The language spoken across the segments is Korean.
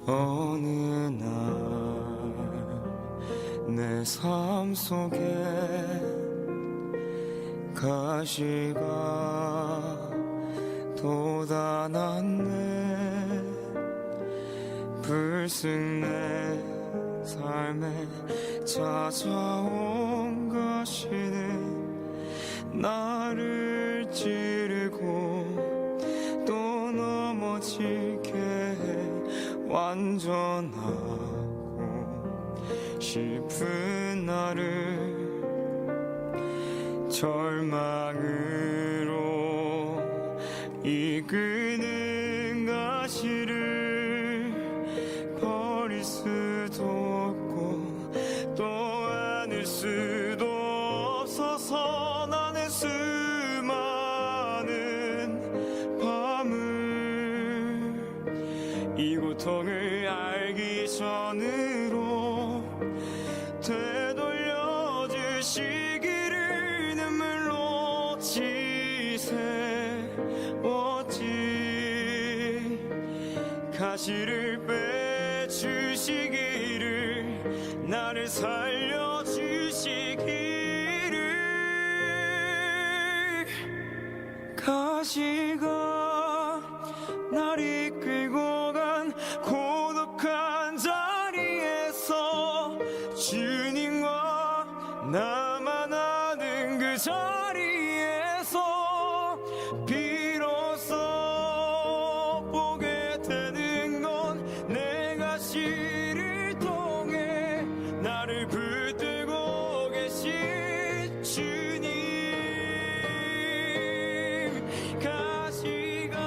어느 날 내 삶 속에 가시가 돋아났네. 불쑥 내 삶에 찾아온 가시는 나를 찌르고 또 넘어지게 해 완전하고 싶은 나를 절망으로 이끄는 가시를 버릴 수도 없고 또 안을 수도 없어서 나는 수많은 밤을 이 고통을 알기 전으로 되돌려 주시기를 눈물로 지새웠지. 가시를 빼주시기를 나를 살려주시기를. 가시가 날 이끌고 간 고독한 자리에서 주님과 나만 아는 그 자리에서 비로소 보게 되는 건 내 가시를 통해 나를 붙들고 계신 주님. 가시가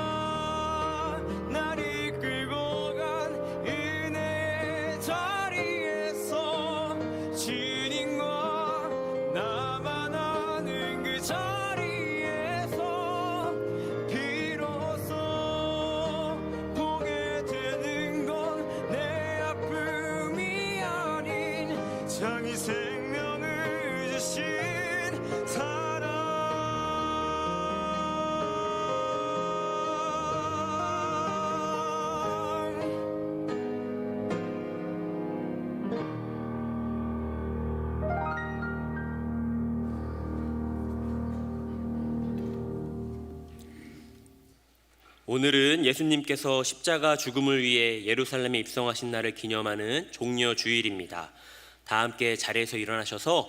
날 이끌고 간 은혜의 자리에서 주님과 나만 아는 그 자리에서 비로소 보게 되는 건 내 아픔이 아닌 장이 생명을 주신 사랑. 오늘은 예수님께서 십자가 죽음을 위해 예루살렘에 입성하신 날을 기념하는 종려 주일입니다. 다 함께 자리에서 일어나셔서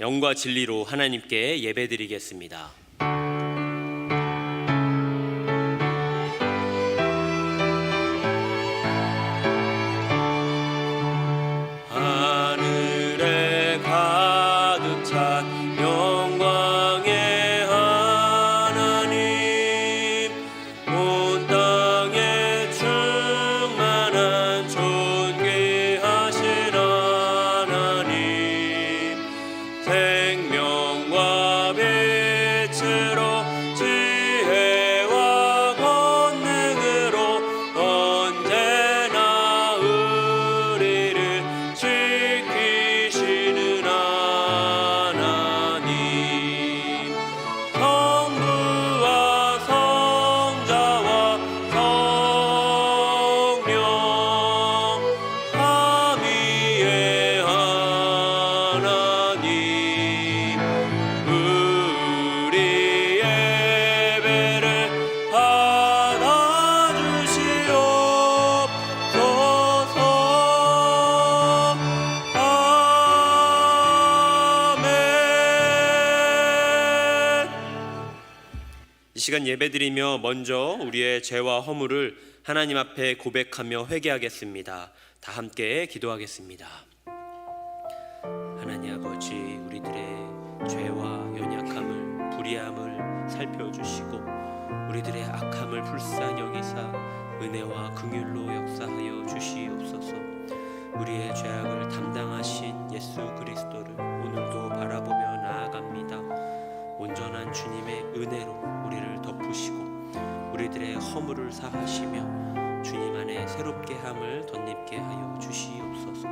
영과 진리로 하나님께 예배드리겠습니다. 하늘에 가득 찬 영광의 하나님, 온 땅에 충만한 존귀하신 하나님, 생명과 빛으로 지혜와 권능으로 언제나 우리를 지키시는 하나님, 성부와 성자와 성령 삼위의 하나님, 우리 예배를 받아주시옵소서. 아멘. 이 시간 예배드리며 먼저 우리의 죄와 허물을 하나님 앞에 고백하며 회개하겠습니다. 다 함께 기도하겠습니다. 하나님 아버지, 우리들의 죄와 연약함을, 불의함을 살펴주시고 우리들의 악함을 불쌍히 여기사 은혜와 긍휼로 역사하여 주시옵소서. 우리의 죄악을 담당하신 예수 그리스도를 오늘도 바라보며 나아갑니다. 온전한 주님의 은혜로 우리를 덮으시고 우리들의 허물을 사하시며 주님 안에 새롭게 함을 덧입게 하여 주시옵소서.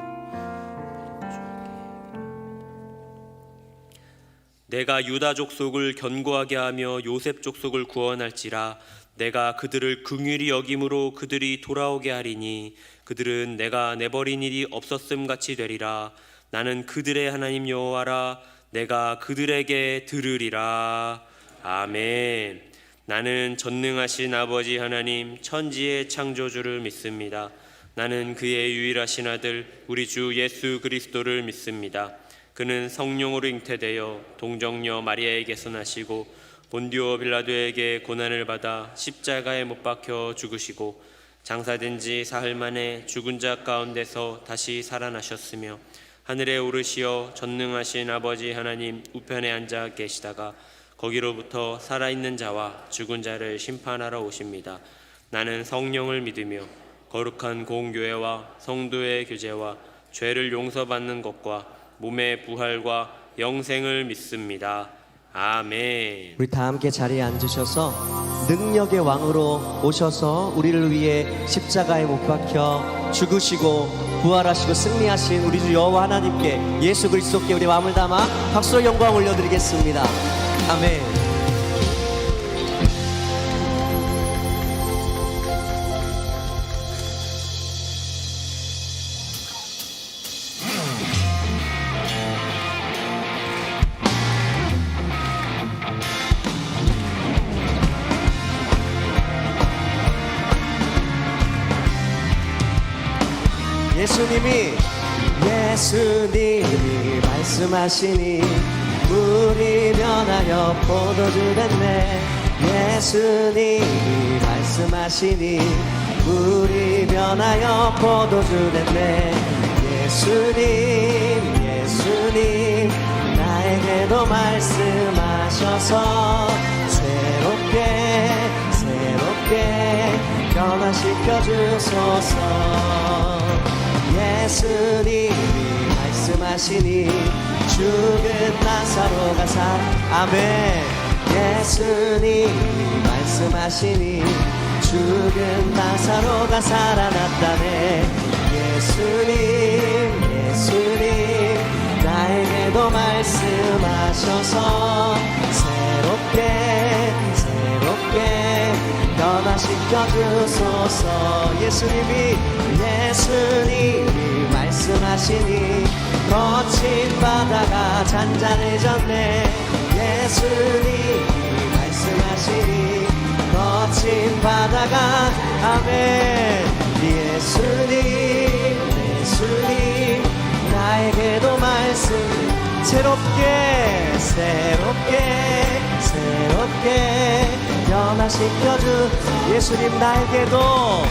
내가 유다 족속을 견고하게 하며 요셉 족속을 구원할지라. 내가 그들을 긍휼히 여김으로 그들이 돌아오게 하리니 그들은 내가 내버린 일이 없었음 같이 되리라. 나는 그들의 하나님 여호와라. 내가 그들에게 들으리라. 아멘. 나는 전능하신 아버지 하나님 천지의 창조주를 믿습니다. 나는 그의 유일하신 아들 우리 주 예수 그리스도를 믿습니다. 그는 성령으로 잉태되어 동정녀 마리아에게서 나시고 본디오 빌라도에게 고난을 받아 십자가에 못 박혀 죽으시고 장사된 지 사흘 만에 죽은 자 가운데서 다시 살아나셨으며 하늘에 오르시어 전능하신 아버지 하나님 우편에 앉아 계시다가 거기로부터 살아있는 자와 죽은 자를 심판하러 오십니다. 나는 성령을 믿으며 거룩한 공교회와 성도의 교제와 죄를 용서받는 것과 몸의 부활과 영생을 믿습니다. 아멘. 우리 다 함께 자리에 앉으셔서 능력의 왕으로 오셔서 우리를 위해 십자가에 못 박혀 죽으시고 부활하시고 승리하신 우리 주 여호와 하나님께 예수 그리스도께 우리 마음을 담아 박수로 영광 올려드리겠습니다. 아멘. 예수님이 말씀하시니 물이 변하여 포도주 됐네. 예수님이 말씀하시니 물이 변하여 포도주 됐네. 예수님 나에게도 말씀하셔서 새롭게 변화시켜 주소서. 예수님이 말씀하시니 죽은 나사로가 아멘. 예수님이 말씀하시니 죽은 나사로가 살아났다네. 예수님 나에게도 말씀하셔서 새롭게 변화시켜 주소서. 예수님이 말씀하시니 거친 바다가 잔잔해졌네. 예수님이 말씀하시니 거친 바다가 아멘. 예수님 나에게도 말씀 새롭게 변화시켜 주. 예수님 나에게도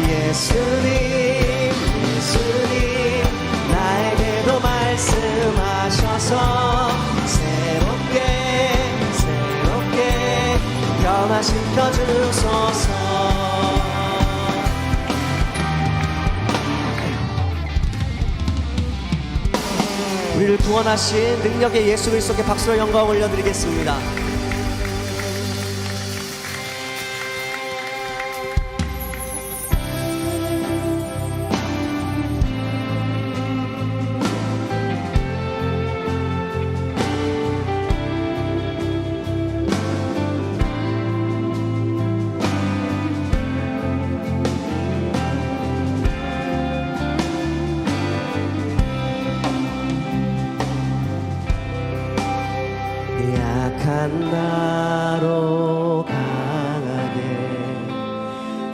예수님 나에게도 말씀하셔서 새롭게 변화시켜 주소서. 우리를 구원하신 능력의 예수 그리스도께 박수로 영광 올려드리겠습니다. 약한 나로 강하게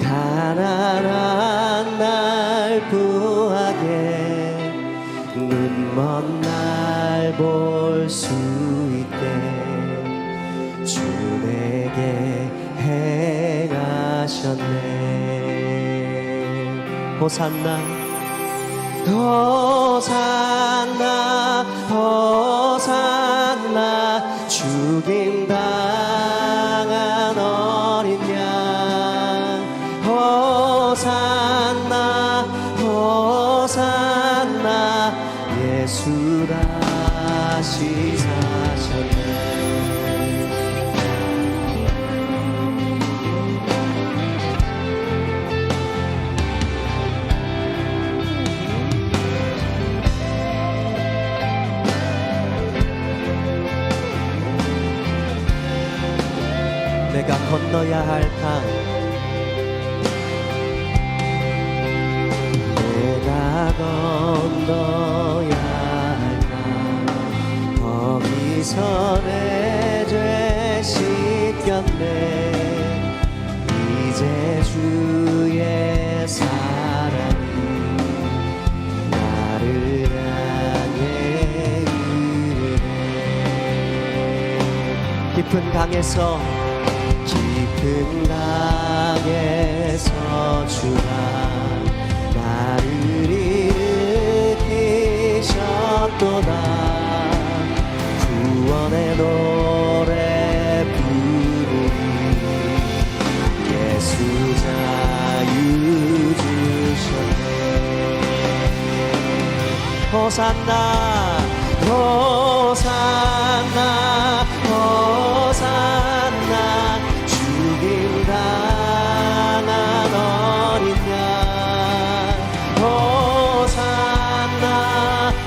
가난한 날 부하게 눈먼 날 볼 수 있게 주 내게 행하셨네. 호산나 죽임 당한 어린 양. 호산나 예수 다시 사셨네. 내가 건너야 할 강, 건너야 할까 거기서 내 죄 씻겼네 이제 주의 사랑이 나를 향해 흐르네 깊은 강에서 주가 나를 일으키셨도다 구원의 노래 부르니 예수 자유 주셨네 호산나 호산나 호산나 죽임 당한 어린 양 호산나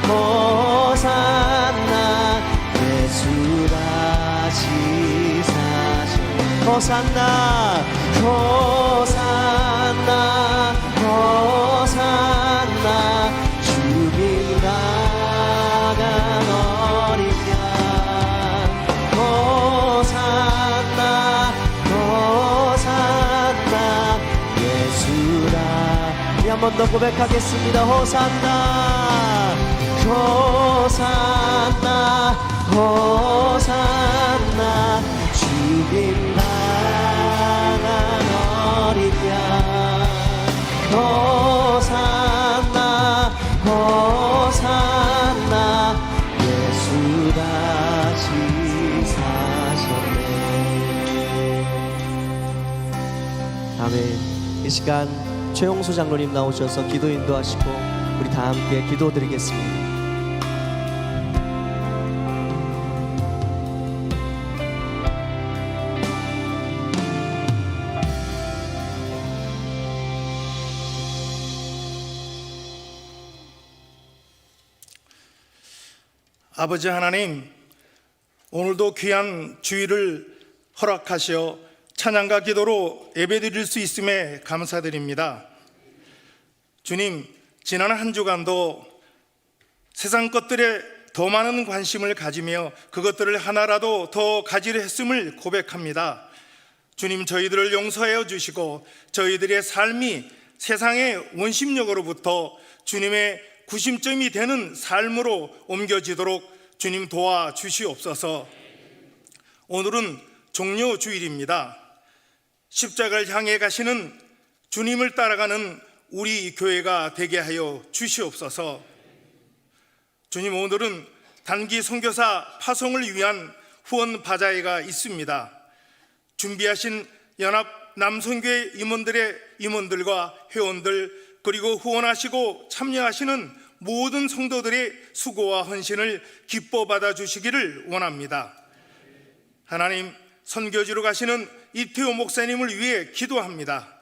호산나 예수 다시 사셨네 호산나 호산나 호산나 죽임 당한 어린 양 호산나 호산나 예수라 한 번 더 고백하겠습니다 호산나 호산나 호산나 죽임 당한 어린 양 호산나 호산나 예수 다시 사셨네 아멘 이 시간 최용수 장로님 나오셔서 기도 인도하시고 우리 다 함께 기도드리겠습니다 아버지 하나님, 오늘도 귀한 주일을 허락하시어 찬양과 기도로 예배드릴 수 있음에 감사드립니다. 주님, 지난 한 주간도 세상 것들에 더 많은 관심을 가지며 그것들을 하나라도 더 가지려 했음을 고백합니다. 주님, 저희들을 용서하여 주시고 저희들의 삶이 세상의 원심력으로부터 주님의 구심점이 되는 삶으로 옮겨지도록 주님 도와주시옵소서. 오늘은 종료주일입니다. 십자가를 향해 가시는 주님을 따라가는 우리 교회가 되게 하여 주시옵소서. 주님, 오늘은 단기 선교사 파송을 위한 후원 바자회가 있습니다. 준비하신 연합 남선교회 임원들과 회원들 그리고 후원하시고 참여하시는 모든 성도들의 수고와 헌신을 기뻐 받아주시기를 원합니다. 하나님, 선교지로 가시는 이태호 목사님을 위해 기도합니다.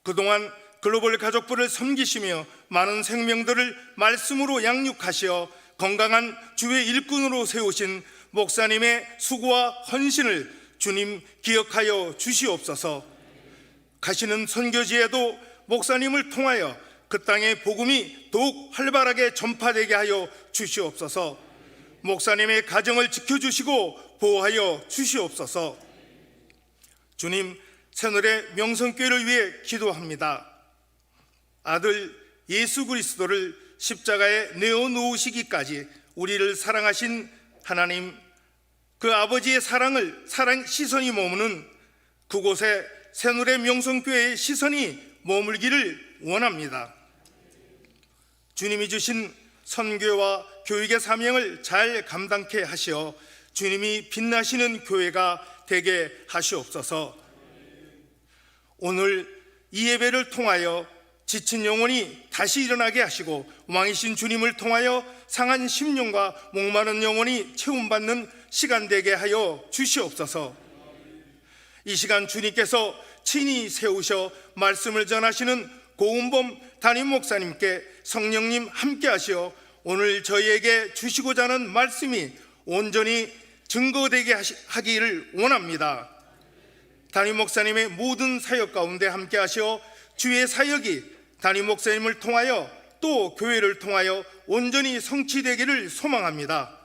그동안 글로벌 가족부를 섬기시며 많은 생명들을 말씀으로 양육하시어 건강한 주의 일꾼으로 세우신 목사님의 수고와 헌신을 주님 기억하여 주시옵소서. 가시는 선교지에도 목사님을 통하여 그 땅의 복음이 더욱 활발하게 전파되게 하여 주시옵소서. 목사님의 가정을 지켜주시고 보호하여 주시옵소서. 주님, 새노래 명성교회를 위해 기도합니다. 아들 예수 그리스도를 십자가에 내어놓으시기까지 우리를 사랑하신 하나님, 그 아버지의 사랑 시선이 머무는 그곳에 새노래 명성교회의 시선이 머물기를 원합니다. 주님이 주신 선교와 교육의 사명을 잘 감당케 하시어 주님이 빛나시는 교회가 되게 하시옵소서. 오늘 이 예배를 통하여 지친 영혼이 다시 일어나게 하시고 왕이신 주님을 통하여 상한 심령과 목마른 영혼이 채움받는 시간 되게 하여 주시옵소서. 이 시간 주님께서 친히 세우셔 말씀을 전하시는 고은범 담임 목사님께 성령님 함께 하시어 오늘 저희에게 주시고자 하는 말씀이 온전히 증거되게 하기를 원합니다. 담임 목사님의 모든 사역 가운데 함께 하시어 주의 사역이 담임 목사님을 통하여 또 교회를 통하여 온전히 성취되기를 소망합니다.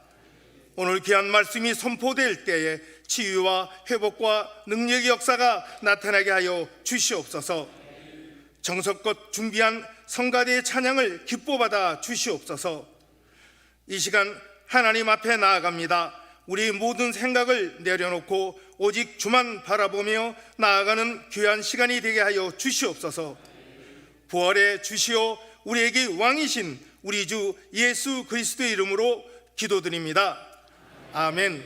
오늘 귀한 말씀이 선포될 때에 치유와 회복과 능력의 역사가 나타나게 하여 주시옵소서. 정성껏 준비한 성가대의 찬양을 기뻐받아 주시옵소서. 이 시간 하나님 앞에 나아갑니다. 우리 모든 생각을 내려놓고 오직 주만 바라보며 나아가는 귀한 시간이 되게 하여 주시옵소서. 부활의 주시오 우리에게 왕이신 우리 주 예수 그리스도의 이름으로 기도드립니다. 아멘.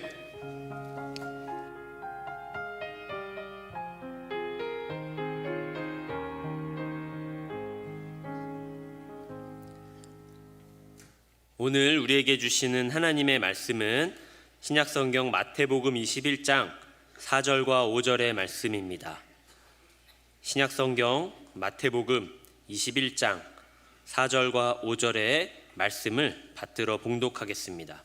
오늘 우리에게 주시는 하나님의 말씀은 신약성경 마태복음 21장 4절과 5절의 말씀입니다. 신약성경 마태복음 21장 4절과 5절의 말씀을 받들어 봉독하겠습니다.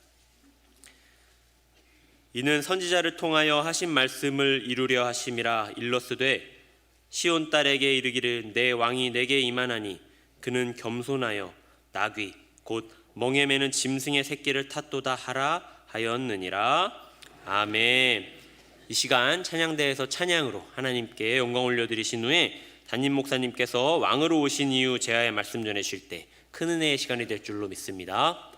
이는 선지자를 통하여 하신 말씀을 이루려 하심이라. 일러스되 시온 딸에게 이르기를 내 왕이 내게 임하나니 그는 겸손하여 나귀 곧 멍에 매는 짐승의 새끼를 탔도다 하라 하였느니라. 아멘. 이 시간 찬양대에서 찬양으로 하나님께 영광 올려드리신 후에 담임 목사님께서 왕으로 오신 이후 제아의 말씀 전해주실 때 큰 은혜의 시간이 될 줄로 믿습니다.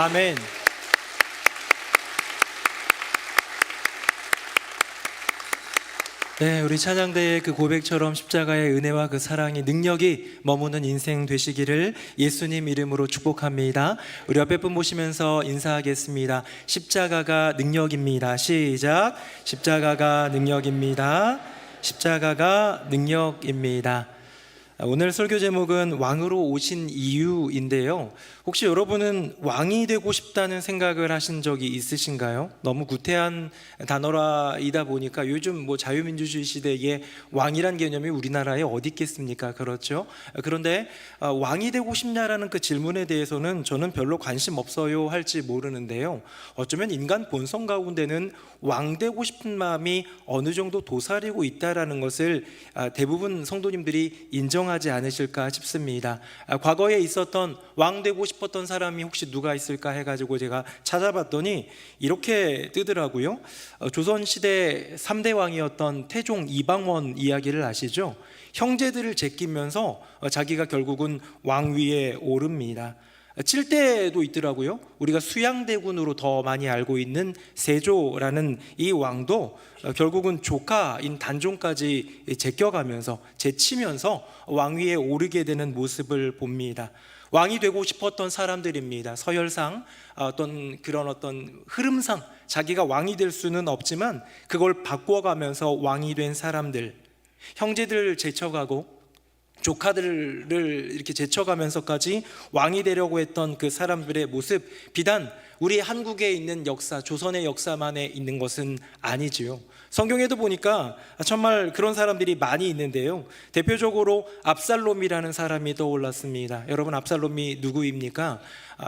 아멘. 네, 우리 찬양대의 그 고백처럼 십자가의 은혜와 그 사랑이 능력이 머무는 인생 되시기를 예수님 이름으로 축복합니다. 우리 옆에 분 보시면서 인사하겠습니다. 십자가가 능력입니다. 시작. 십자가가 능력입니다. 십자가가 능력입니다. 오늘 설교 제목은 왕으로 오신 이유인데요. 혹시 여러분은 왕이 되고 싶다는 생각을 하신 적이 있으신가요? 너무 구태한 단어라이다 보니까 요즘 뭐 자유민주주의 시대에 왕이란 개념이 우리나라에 어디 있겠습니까? 그렇죠? 그런데 왕이 되고 싶냐라는 그 질문에 대해서는 저는 별로 관심 없어요 할지 모르는데요. 어쩌면 인간 본성 가운데는 왕 되고 싶은 마음이 어느 정도 도사리고 있다라는 것을 대부분 성도님들이 인정하지 않으실까 싶습니다. 과거에 있었던 왕 되고 싶었던 사람이 혹시 누가 있을까 해가지고 제가 찾아봤더니 이렇게 뜨더라고요. 조선시대 3대 왕이었던 태종 이방원 이야기를 아시죠? 형제들을 제끼면서 자기가 결국은 왕위에 오릅니다. 7대도 있더라고요. 우리가 수양대군으로 더 많이 알고 있는 세조라는 이 왕도 결국은 조카인 단종까지 제껴가면서 제치면서 왕위에 오르게 되는 모습을 봅니다. 왕이 되고 싶었던 사람들입니다. 서열상 그런 어떤 흐름상 자기가 왕이 될 수는 없지만 그걸 바꿔가면서 왕이 된 사람들, 형제들을 제쳐가고 조카들을 이렇게 제쳐가면서까지 왕이 되려고 했던 그 사람들의 모습, 비단 우리 한국에 있는 역사, 조선의 역사만에 있는 것은 아니지요. 성경에도 보니까 정말 그런 사람들이 많이 있는데요. 대표적으로 압살롬이라는 사람이 떠올랐습니다. 여러분, 압살롬이 누구입니까?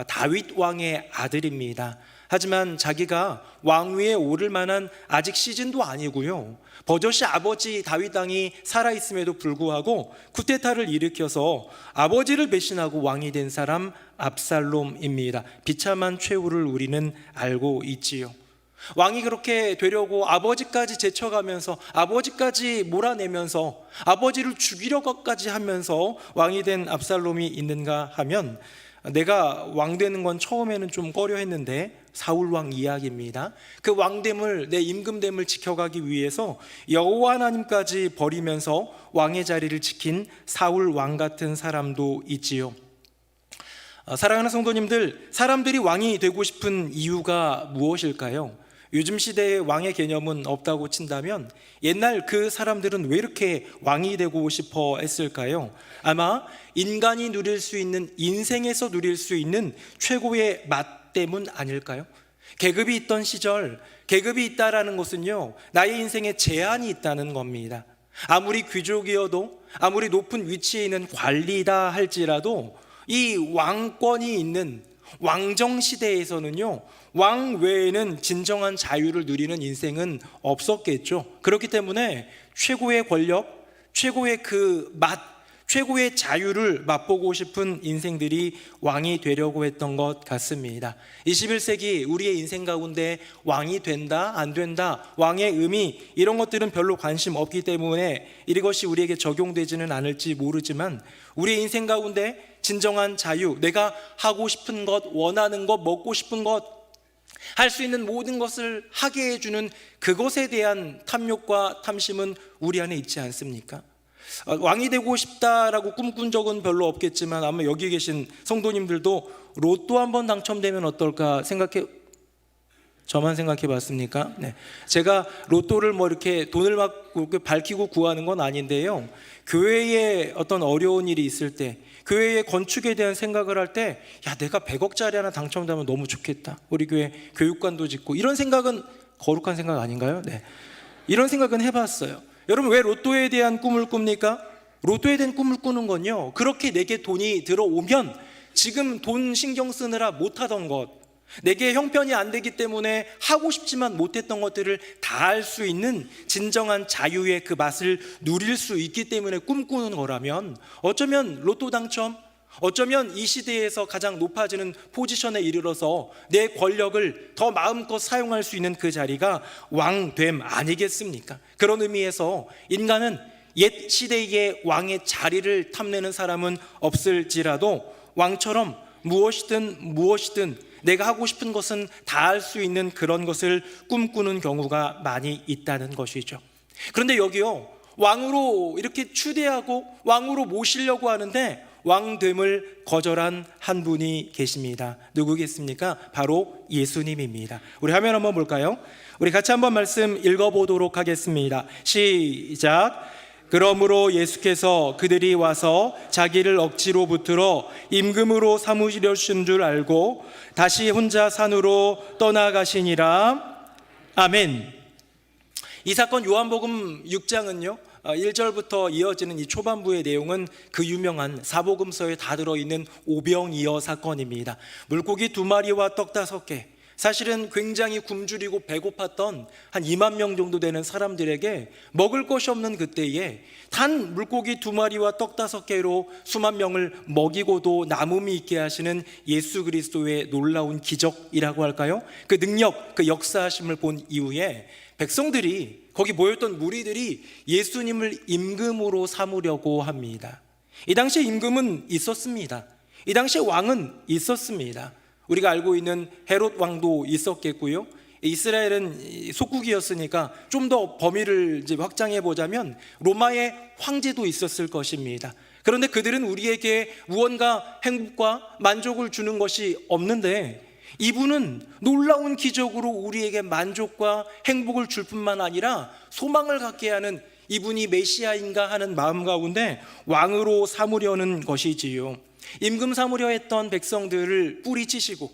다윗 왕의 아들입니다. 하지만 자기가 왕위에 오를 만한 아직 시즌도 아니고요. 버젓이 아버지 다윗 왕이 살아있음에도 불구하고 쿠데타를 일으켜서 아버지를 배신하고 왕이 된 사람 압살롬입니다. 비참한 최후를 우리는 알고 있지요. 왕이 그렇게 되려고 아버지까지 제쳐가면서 아버지까지 몰아내면서 아버지를 죽이려고까지 하면서 왕이 된 압살롬이 있는가 하면, 내가 왕 되는 건 처음에는 좀 꺼려했는데 사울 왕 이야기입니다. 그 왕됨을, 내 임금됨을 지켜가기 위해서 여호와 하나님까지 버리면서 왕의 자리를 지킨 사울 왕 같은 사람도 있지요. 사랑하는 성도님들, 사람들이 왕이 되고 싶은 이유가 무엇일까요? 요즘 시대에 왕의 개념은 없다고 친다면 옛날 그 사람들은 왜 이렇게 왕이 되고 싶어 했을까요? 아마 인간이 누릴 수 있는, 인생에서 누릴 수 있는 최고의 맛 때문 아닐까요? 계급이 있던 시절, 계급이 있다라는 것은요, 나의 인생에 제한이 있다는 겁니다. 아무리 귀족이어도, 아무리 높은 위치에 있는 관리다 할지라도 이 왕권이 있는 왕정시대에서는요, 왕 외에는 진정한 자유를 누리는 인생은 없었겠죠. 그렇기 때문에 최고의 권력, 최고의 그 맛, 최고의 자유를 맛보고 싶은 인생들이 왕이 되려고 했던 것 같습니다. 21세기 우리의 인생 가운데 왕이 된다, 안 된다, 왕의 의미, 이런 것들은 별로 관심 없기 때문에 이것이 우리에게 적용되지는 않을지 모르지만, 우리의 인생 가운데 진정한 자유, 내가 하고 싶은 것, 원하는 것, 먹고 싶은 것, 할 수 있는 모든 것을 하게 해주는 그것에 대한 탐욕과 탐심은 우리 안에 있지 않습니까? 왕이 되고 싶다라고 꿈꾼 적은 별로 없겠지만 아마 여기 계신 성도님들도 로또 한번 당첨되면 어떨까 저만 생각해 봤습니까? 네. 제가 로또를 뭐 이렇게 돈을 막 밝히고 구하는 건 아닌데요. 교회에 어떤 어려운 일이 있을 때, 교회의 건축에 대한 생각을 할 때, 야, 내가 100억짜리 하나 당첨되면 너무 좋겠다. 우리 교회 교육관도 짓고, 이런 생각은 거룩한 생각 아닌가요? 네. 이런 생각은 해봤어요. 여러분, 왜 로또에 대한 꿈을 꿉니까? 로또에 대한 꿈을 꾸는 건요, 그렇게 내게 돈이 들어오면 지금 돈 신경 쓰느라 못하던 것, 내게 형편이 안 되기 때문에 하고 싶지만 못했던 것들을 다 할 수 있는 진정한 자유의 그 맛을 누릴 수 있기 때문에 꿈꾸는 거라면, 어쩌면 로또 당첨, 어쩌면 이 시대에서 가장 높아지는 포지션에 이르러서 내 권력을 더 마음껏 사용할 수 있는 그 자리가 왕됨 아니겠습니까? 그런 의미에서 인간은 옛 시대의 왕의 자리를 탐내는 사람은 없을지라도 왕처럼 무엇이든 내가 하고 싶은 것은 다 할 수 있는 그런 것을 꿈꾸는 경우가 많이 있다는 것이죠. 그런데 여기요, 왕으로 이렇게 추대하고 왕으로 모시려고 하는데 왕됨을 거절한 한 분이 계십니다. 누구겠습니까? 바로 예수님입니다. 우리 화면 한번 볼까요? 우리 같이 한번 말씀 읽어보도록 하겠습니다. 시작. 그러므로 예수께서 그들이 와서 자기를 억지로 붙들어 임금으로 삼으시려신 줄 알고 다시 혼자 산으로 떠나가시니라. 아멘. 이 사건 요한복음 6장은요 1절부터 이어지는 이 초반부의 내용은 그 유명한 사복음서에 다 들어있는 오병이어 사건입니다. 물고기 2마리와 떡 5개, 사실은 굉장히 굶주리고 배고팠던 한 2만 명 정도 되는 사람들에게 먹을 것이 없는 그때에 단 물고기 2마리와 떡 5개로 수만 명을 먹이고도 남음이 있게 하시는 예수 그리스도의 놀라운 기적이라고 할까요? 그 능력, 그 역사하심을 본 이후에 백성들이, 거기 모였던 무리들이 예수님을 임금으로 삼으려고 합니다. 이 당시에 임금은 있었습니다. 이 당시에 왕은 있었습니다. 우리가 알고 있는 헤롯 왕도 있었겠고요. 이스라엘은 속국이었으니까 좀 더 범위를 이제 확장해 보자면 로마의 황제도 있었을 것입니다. 그런데 그들은 우리에게 무언가 행복과 만족을 주는 것이 없는데 이분은 놀라운 기적으로 우리에게 만족과 행복을 줄 뿐만 아니라 소망을 갖게 하는, 이분이 메시아인가 하는 마음 가운데 왕으로 삼으려는 것이지요. 임금 삼으려 했던 백성들을 뿌리치시고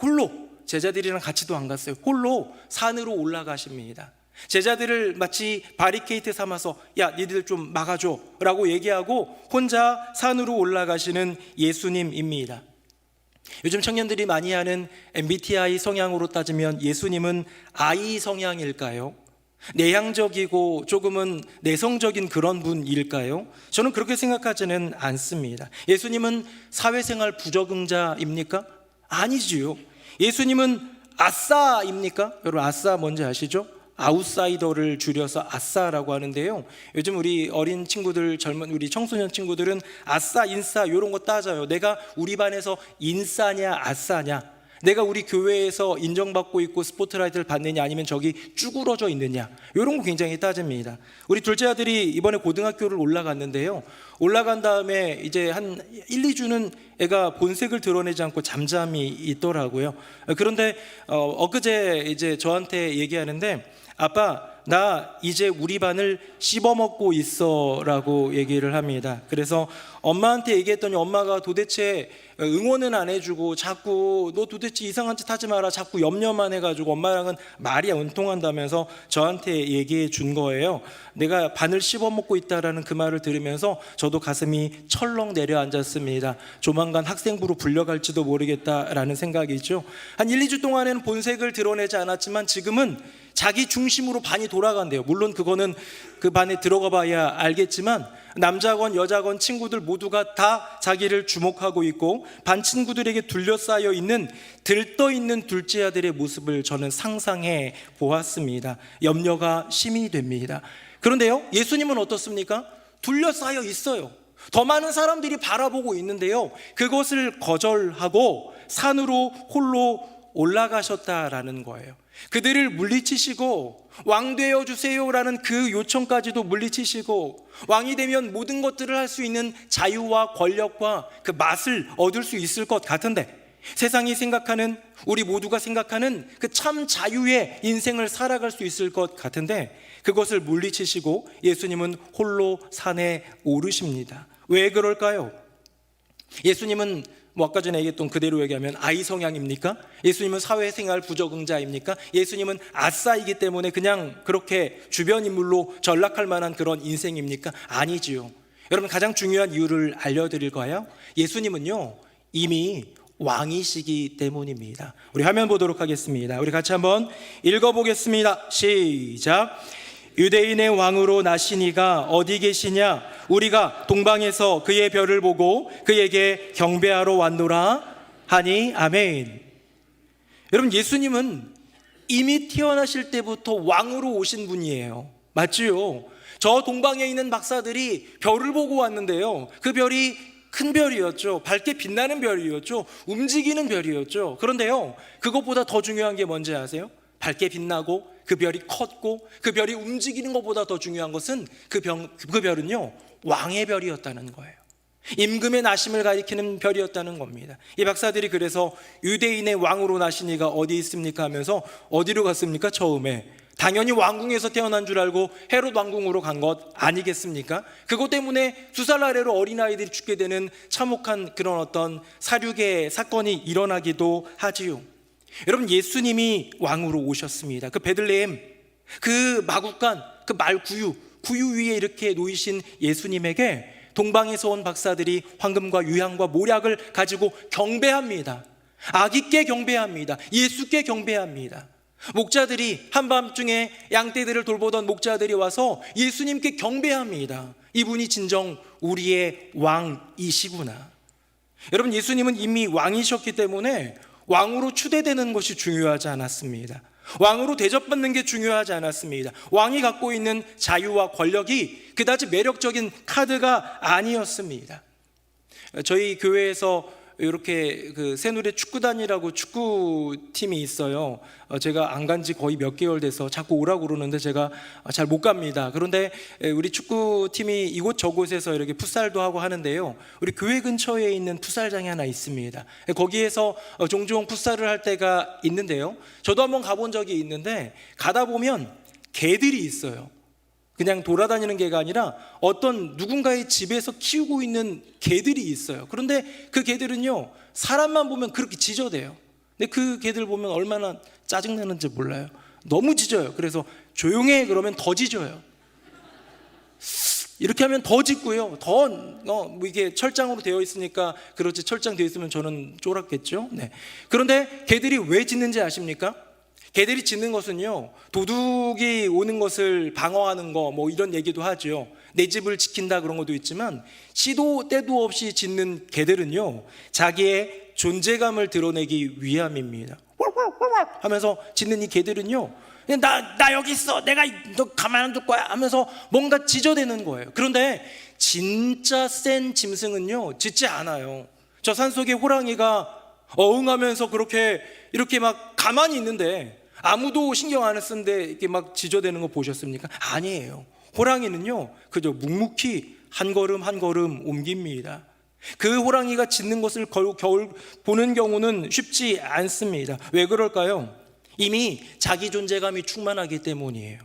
홀로, 제자들이랑 같이도 안 갔어요. 홀로 산으로 올라가십니다. 제자들을 마치 바리케이트 삼아서 야 니들 좀 막아줘 라고 얘기하고 혼자 산으로 올라가시는 예수님입니다. 요즘 청년들이 많이 하는 MBTI 성향으로 따지면 예수님은 I 성향일까요? 내향적이고 조금은 내성적인 그런 분일까요? 저는 그렇게 생각하지는 않습니다. 예수님은 사회생활 부적응자입니까? 아니지요. 예수님은 아싸입니까? 여러분 아싸 뭔지 아시죠? 아웃사이더를 줄여서 아싸라고 하는데요, 요즘 우리 어린 친구들, 젊은 우리 청소년 친구들은 아싸 인싸 이런 거 따져요. 내가 우리 반에서 인싸냐 아싸냐, 내가 우리 교회에서 인정받고 있고 스포트라이트를 받느냐 아니면 저기 쭈그러져 있느냐, 이런 거 굉장히 따집니다. 우리 둘째 아들이 이번에 고등학교를 올라갔는데요, 올라간 다음에 이제 한 1, 2주는 애가 본색을 드러내지 않고 잠잠히 있더라고요. 그런데 엊그제 이제 저한테 얘기하는데, 아빠 나 이제 우리 반을 씹어먹고 있어 라고 얘기를 합니다. 그래서 엄마한테 얘기했더니 엄마가 도대체 응원은 안 해주고 자꾸 너 도대체 이상한 짓 하지 마라 자꾸 염려만 해가지고 엄마랑은 말이 안 통한다면서 저한테 얘기해 준 거예요. 내가 반을 씹어먹고 있다라는 그 말을 들으면서 저도 가슴이 철렁 내려앉았습니다. 조만간 학생부로 불려갈지도 모르겠다라는 생각이죠. 한 1, 2주 동안에는 본색을 드러내지 않았지만 지금은 자기 중심으로 반이 돌아간대요. 물론 그거는 그 반에 들어가 봐야 알겠지만 남자건 여자건 친구들 모두가 다 자기를 주목하고 있고 반 친구들에게 둘러싸여 있는 들떠있는 둘째 아들의 모습을 저는 상상해 보았습니다. 염려가 심히 됩니다. 그런데요, 예수님은 어떻습니까? 둘러싸여 있어요. 더 많은 사람들이 바라보고 있는데요, 그것을 거절하고 산으로 홀로 올라가셨다라는 거예요. 그들을 물리치시고 왕 되어 주세요라는 그 요청까지도 물리치시고 왕이 되면 모든 것들을 할 수 있는 자유와 권력과 그 맛을 얻을 수 있을 것 같은데, 세상이 생각하는, 우리 모두가 생각하는 그 참 자유의 인생을 살아갈 수 있을 것 같은데 그것을 물리치시고 예수님은 홀로 산에 오르십니다. 왜 그럴까요? 예수님은 아까 전에 얘기했던 그대로 얘기하면 아이 성향입니까? 예수님은 사회생활 부적응자입니까? 예수님은 아싸이기 때문에 그냥 그렇게 주변 인물로 전락할 만한 그런 인생입니까? 아니지요. 여러분, 가장 중요한 이유를 알려드릴까요? 예수님은요 이미 왕이시기 때문입니다. 우리 화면 보도록 하겠습니다. 우리 같이 한번 읽어보겠습니다. 시작. 유대인의 왕으로 나시니가 어디 계시냐? 우리가 동방에서 그의 별을 보고 그에게 경배하러 왔노라 하니 아멘. 여러분, 예수님은 이미 태어나실 때부터 왕으로 오신 분이에요. 맞지요? 저 동방에 있는 박사들이 별을 보고 왔는데요, 그 별이 큰 별이었죠. 밝게 빛나는 별이었죠. 움직이는 별이었죠. 그런데요, 그것보다 더 중요한 게 뭔지 아세요? 밝게 빛나고 그 별이 컸고 그 별이 움직이는 것보다 더 중요한 것은 그 별은요, 왕의 별이었다는 거예요. 임금의 나심을 가리키는 별이었다는 겁니다. 이 박사들이 그래서 유대인의 왕으로 나신 이가 어디 있습니까 하면서 어디로 갔습니까? 처음에 당연히 왕궁에서 태어난 줄 알고 헤롯 왕궁으로 간 것 아니겠습니까? 그것 때문에 2살 아래로 어린아이들이 죽게 되는 참혹한 그런 어떤 사륙의 사건이 일어나기도 하지요. 여러분, 예수님이 왕으로 오셨습니다. 그 베들레헴, 그 마구간, 그 말구유, 구유 위에 이렇게 놓이신 예수님에게 동방에서 온 박사들이 황금과 유향과 모략을 가지고 경배합니다. 아기께 경배합니다. 예수께 경배합니다. 목자들이 한밤중에 양떼들을 돌보던 목자들이 와서 예수님께 경배합니다. 이분이 진정 우리의 왕이시구나. 여러분, 예수님은 이미 왕이셨기 때문에 왕으로 추대되는 것이 중요하지 않았습니다. 왕으로 대접받는 게 중요하지 않았습니다. 왕이 갖고 있는 자유와 권력이 그다지 매력적인 카드가 아니었습니다. 저희 교회에서 이렇게 그 새누리 축구단이라고 축구팀이 있어요. 제가 안 간 지 거의 몇 개월 돼서 자꾸 오라고 그러는데 제가 잘 못 갑니다. 그런데 우리 축구팀이 이곳저곳에서 이렇게 풋살도 하고 하는데요, 우리 교회 근처에 있는 풋살장이 하나 있습니다. 거기에서 종종 풋살을 할 때가 있는데요, 저도 한번 가본 적이 있는데 가다 보면 개들이 있어요. 그냥 돌아다니는 개가 아니라 어떤 누군가의 집에서 키우고 있는 개들이 있어요. 그런데 그 개들은요, 사람만 보면 그렇게 짖어대요. 근데 그 개들 보면 얼마나 짜증나는지 몰라요. 너무 짖어요. 그래서 조용해 그러면 더 짖어요. 이렇게 하면 더 짖고요. 뭐 이게 철장으로 되어 있으니까 그렇지, 철장 되어 있으면 저는 쫄았겠죠. 네. 그런데 개들이 왜 짖는지 아십니까? 개들이 짖는 것은요, 도둑이 오는 것을 방어하는 거 뭐 이런 얘기도 하죠. 내 집을 지킨다 그런 것도 있지만, 시도 때도 없이 짖는 개들은요, 자기의 존재감을 드러내기 위함입니다. 하면서 짖는 이 개들은요, 나 여기 있어, 내가 너 가만 안 둘 거야 하면서 뭔가 짖어대는 거예요. 그런데 진짜 센 짐승은요, 짖지 않아요. 저 산속에 호랑이가 어흥하면서 그렇게 이렇게 막 가만히 있는데 아무도 신경 안 쓰는데 이렇게 막 짖어대는 거 보셨습니까? 아니에요. 호랑이는요, 그저 묵묵히 한 걸음 한 걸음 옮깁니다. 그 호랑이가 짖는 것을 겨울 보는 경우는 쉽지 않습니다. 왜 그럴까요? 이미 자기 존재감이 충만하기 때문이에요.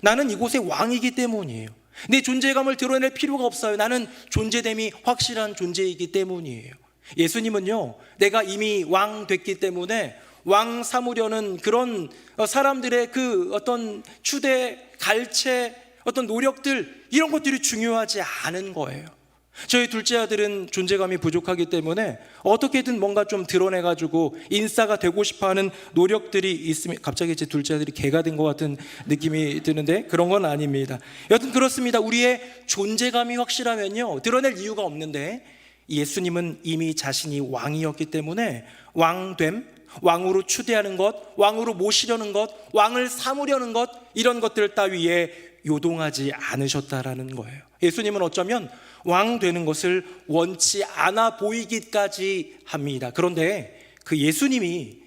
나는 이곳의 왕이기 때문이에요. 내 존재감을 드러낼 필요가 없어요. 나는 존재됨이 확실한 존재이기 때문이에요. 예수님은요, 내가 이미 왕 됐기 때문에 왕 삼으려는 그런 사람들의 그 어떤 추대, 갈채, 어떤 노력들, 이런 것들이 중요하지 않은 거예요. 저희 둘째 아들은 존재감이 부족하기 때문에 어떻게든 뭔가 좀 드러내가지고 인싸가 되고 싶어하는 노력들이 있으면, 갑자기 제 둘째 아들이 개가 된 것 같은 느낌이 드는데 그런 건 아닙니다. 여튼 그렇습니다. 우리의 존재감이 확실하면요, 드러낼 이유가 없는데, 예수님은 이미 자신이 왕이었기 때문에 왕됨, 왕으로 추대하는 것, 왕으로 모시려는 것, 왕을 삼으려는 것, 이런 것들 따위에 요동하지 않으셨다라는 거예요. 예수님은 어쩌면 왕 되는 것을 원치 않아 보이기까지 합니다. 그런데 그 예수님이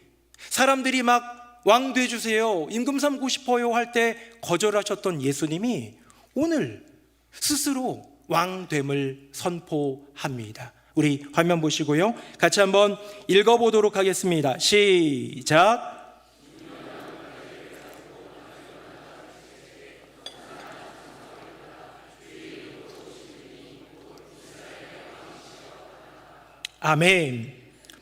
사람들이 막 왕 돼주세요, 임금 삼고 싶어요 할 때 거절하셨던 예수님이 오늘 스스로 왕됨을 선포합니다. 우리 화면 보시고요, 같이 한번 읽어보도록 하겠습니다. 시작. 아멘.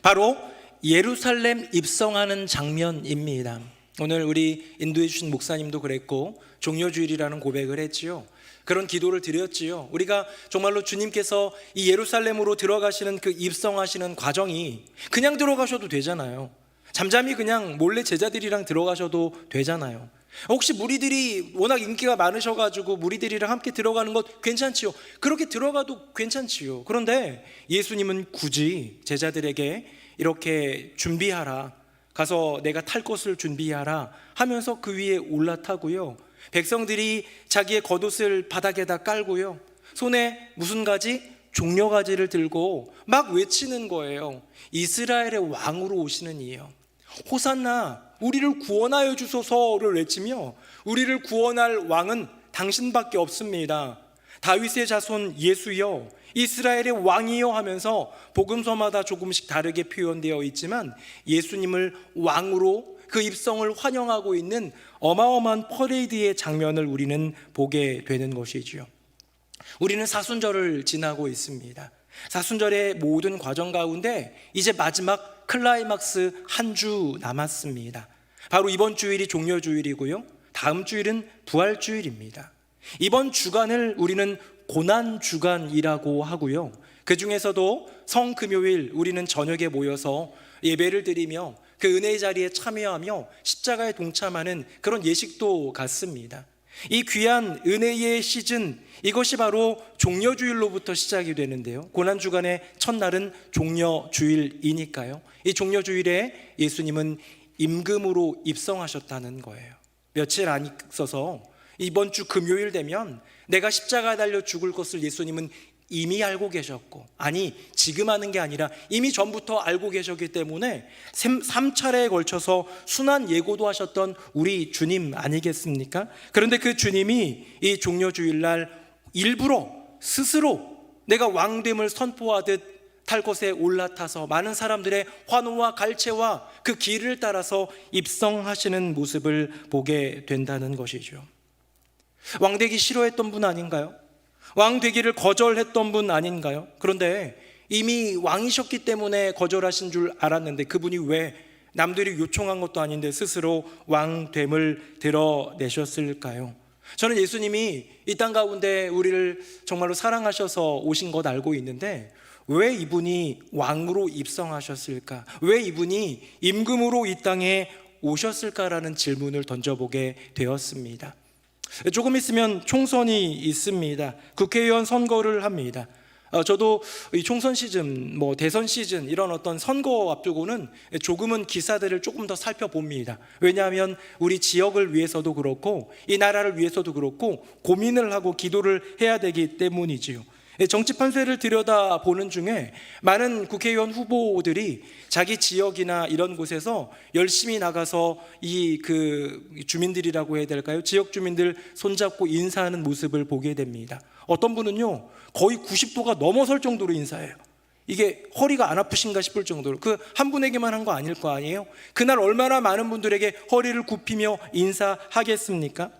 바로 예루살렘 입성하는 장면입니다. 오늘 우리 인도해 주신 목사님도 그랬고 종려주일이라는 고백을 했지요. 그런 기도를 드렸지요. 우리가 정말로 주님께서 이 예루살렘으로 들어가시는 그 입성하시는 과정이 그냥 들어가셔도 되잖아요. 잠잠히 그냥 몰래 제자들이랑 들어가셔도 되잖아요. 혹시 무리들이 워낙 인기가 많으셔가지고 무리들이랑 함께 들어가는 것 괜찮지요. 그렇게 들어가도 괜찮지요. 그런데 예수님은 굳이 제자들에게 이렇게 준비하라, 가서 내가 탈 것을 준비하라 하면서 그 위에 올라타고요, 백성들이 자기의 겉옷을 바닥에다 깔고요, 손에 무슨 가지? 종려가지를 들고 막 외치는 거예요. 이스라엘의 왕으로 오시는 이요, 호산나, 우리를 구원하여 주소서를 외치며 우리를 구원할 왕은 당신밖에 없습니다. 다윗의 자손 예수여, 이스라엘의 왕이여 하면서 복음서마다 조금씩 다르게 표현되어 있지만 예수님을 왕으로 그 입성을 환영하고 있는 어마어마한 퍼레이드의 장면을 우리는 보게 되는 것이지요. 우리는 사순절을 지나고 있습니다. 사순절의 모든 과정 가운데 이제 마지막 클라이막스 한 주 남았습니다. 바로 이번 주일이 종려주일이고요, 다음 주일은 부활주일입니다. 이번 주간을 우리는 고난주간이라고 하고요, 그 중에서도 성금요일 우리는 저녁에 모여서 예배를 드리며 그 은혜의 자리에 참여하며 십자가에 동참하는 그런 예식도 갖습니다. 이 귀한 은혜의 시즌, 이것이 바로 종려주일로부터 시작이 되는데요, 고난주간의 첫날은 종려주일이니까요, 이 종려주일에 예수님은 임금으로 입성하셨다는 거예요. 며칠 안 있어서 이번 주 금요일 되면 내가 십자가에 달려 죽을 것을 예수님은 이미 알고 계셨고, 아니 지금 하는 게 아니라 이미 전부터 알고 계셨기 때문에 3차례에 걸쳐서 순한 예고도 하셨던 우리 주님 아니겠습니까? 그런데 그 주님이 이 종려주일날 일부러 스스로 내가 왕됨을 선포하듯 탈 것에 올라타서 많은 사람들의 환호와 갈채와 그 길을 따라서 입성하시는 모습을 보게 된다는 것이죠. 왕되기 싫어했던 분 아닌가요? 왕되기를 거절했던 분 아닌가요? 그런데 이미 왕이셨기 때문에 거절하신 줄 알았는데 그분이 왜 남들이 요청한 것도 아닌데 스스로 왕됨을 드러내셨을까요? 저는 예수님이 이 땅 가운데 우리를 정말로 사랑하셔서 오신 것 알고 있는데 왜 이분이 왕으로 입성하셨을까? 왜 이분이 임금으로 이 땅에 오셨을까라는 질문을 던져보게 되었습니다. 조금 있으면 총선이 있습니다. 국회의원 선거를 합니다. 저도 이 총선 시즌, 대선 시즌 이런 어떤 선거 앞두고는 조금은 기사들을 조금 더 살펴봅니다. 왜냐하면 우리 지역을 위해서도 그렇고 이 나라를 위해서도 그렇고 고민을 하고 기도를 해야 되기 때문이지요. 정치 판세를 들여다보는 중에 많은 국회의원 후보들이 자기 지역이나 이런 곳에서 열심히 나가서 이 주민들이라고 해야 될까요? 지역 주민들 손잡고 인사하는 모습을 보게 됩니다. 어떤 분은요 거의 90도가 넘어설 정도로 인사해요. 이게 허리가 안 아프신가 싶을 정도로, 그 한 분에게만 한 거 아닐 거 아니에요? 그날 얼마나 많은 분들에게 허리를 굽히며 인사하겠습니까?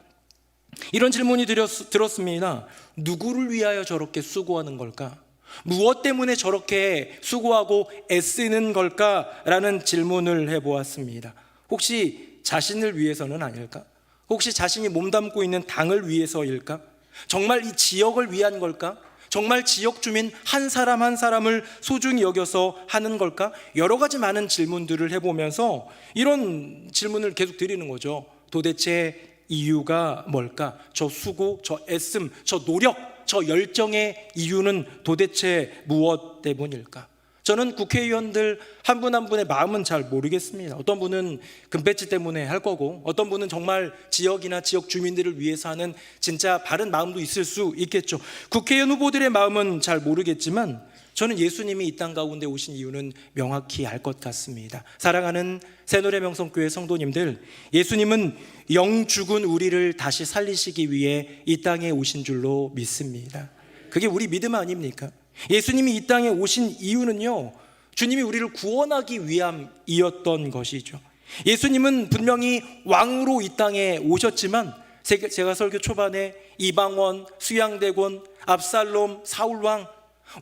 이런 질문이 들었습니다. 누구를 위하여 저렇게 수고하는 걸까? 무엇 때문에 저렇게 수고하고 애쓰는 걸까라는 질문을 해보았습니다. 혹시 자신을 위해서는 아닐까? 혹시 자신이 몸담고 있는 당을 위해서일까? 정말 이 지역을 위한 걸까? 정말 지역 주민 한 사람 한 사람을 소중히 여겨서 하는 걸까? 여러 가지 많은 질문들을 해보면서 이런 질문을 계속 드리는 거죠. 도대체 이유가 뭘까? 저 수고, 저 애씀, 저 노력, 저 열정의 이유는 도대체 무엇 때문일까? 저는 국회의원들 한 분 한 분의 마음은 잘 모르겠습니다. 어떤 분은 금배지 때문에 할 거고, 어떤 분은 정말 지역이나 지역 주민들을 위해서 하는 진짜 바른 마음도 있을 수 있겠죠. 국회의원 후보들의 마음은 잘 모르겠지만 저는 예수님이 이 땅 가운데 오신 이유는 명확히 알 것 같습니다. 사랑하는 새노래명성교회 성도님들, 예수님은 영 죽은 우리를 다시 살리시기 위해 이 땅에 오신 줄로 믿습니다. 그게 우리 믿음 아닙니까? 예수님이 이 땅에 오신 이유는요, 주님이 우리를 구원하기 위함이었던 것이죠. 예수님은 분명히 왕으로 이 땅에 오셨지만 제가 설교 초반에 이방원, 수양대군, 압살롬, 사울왕,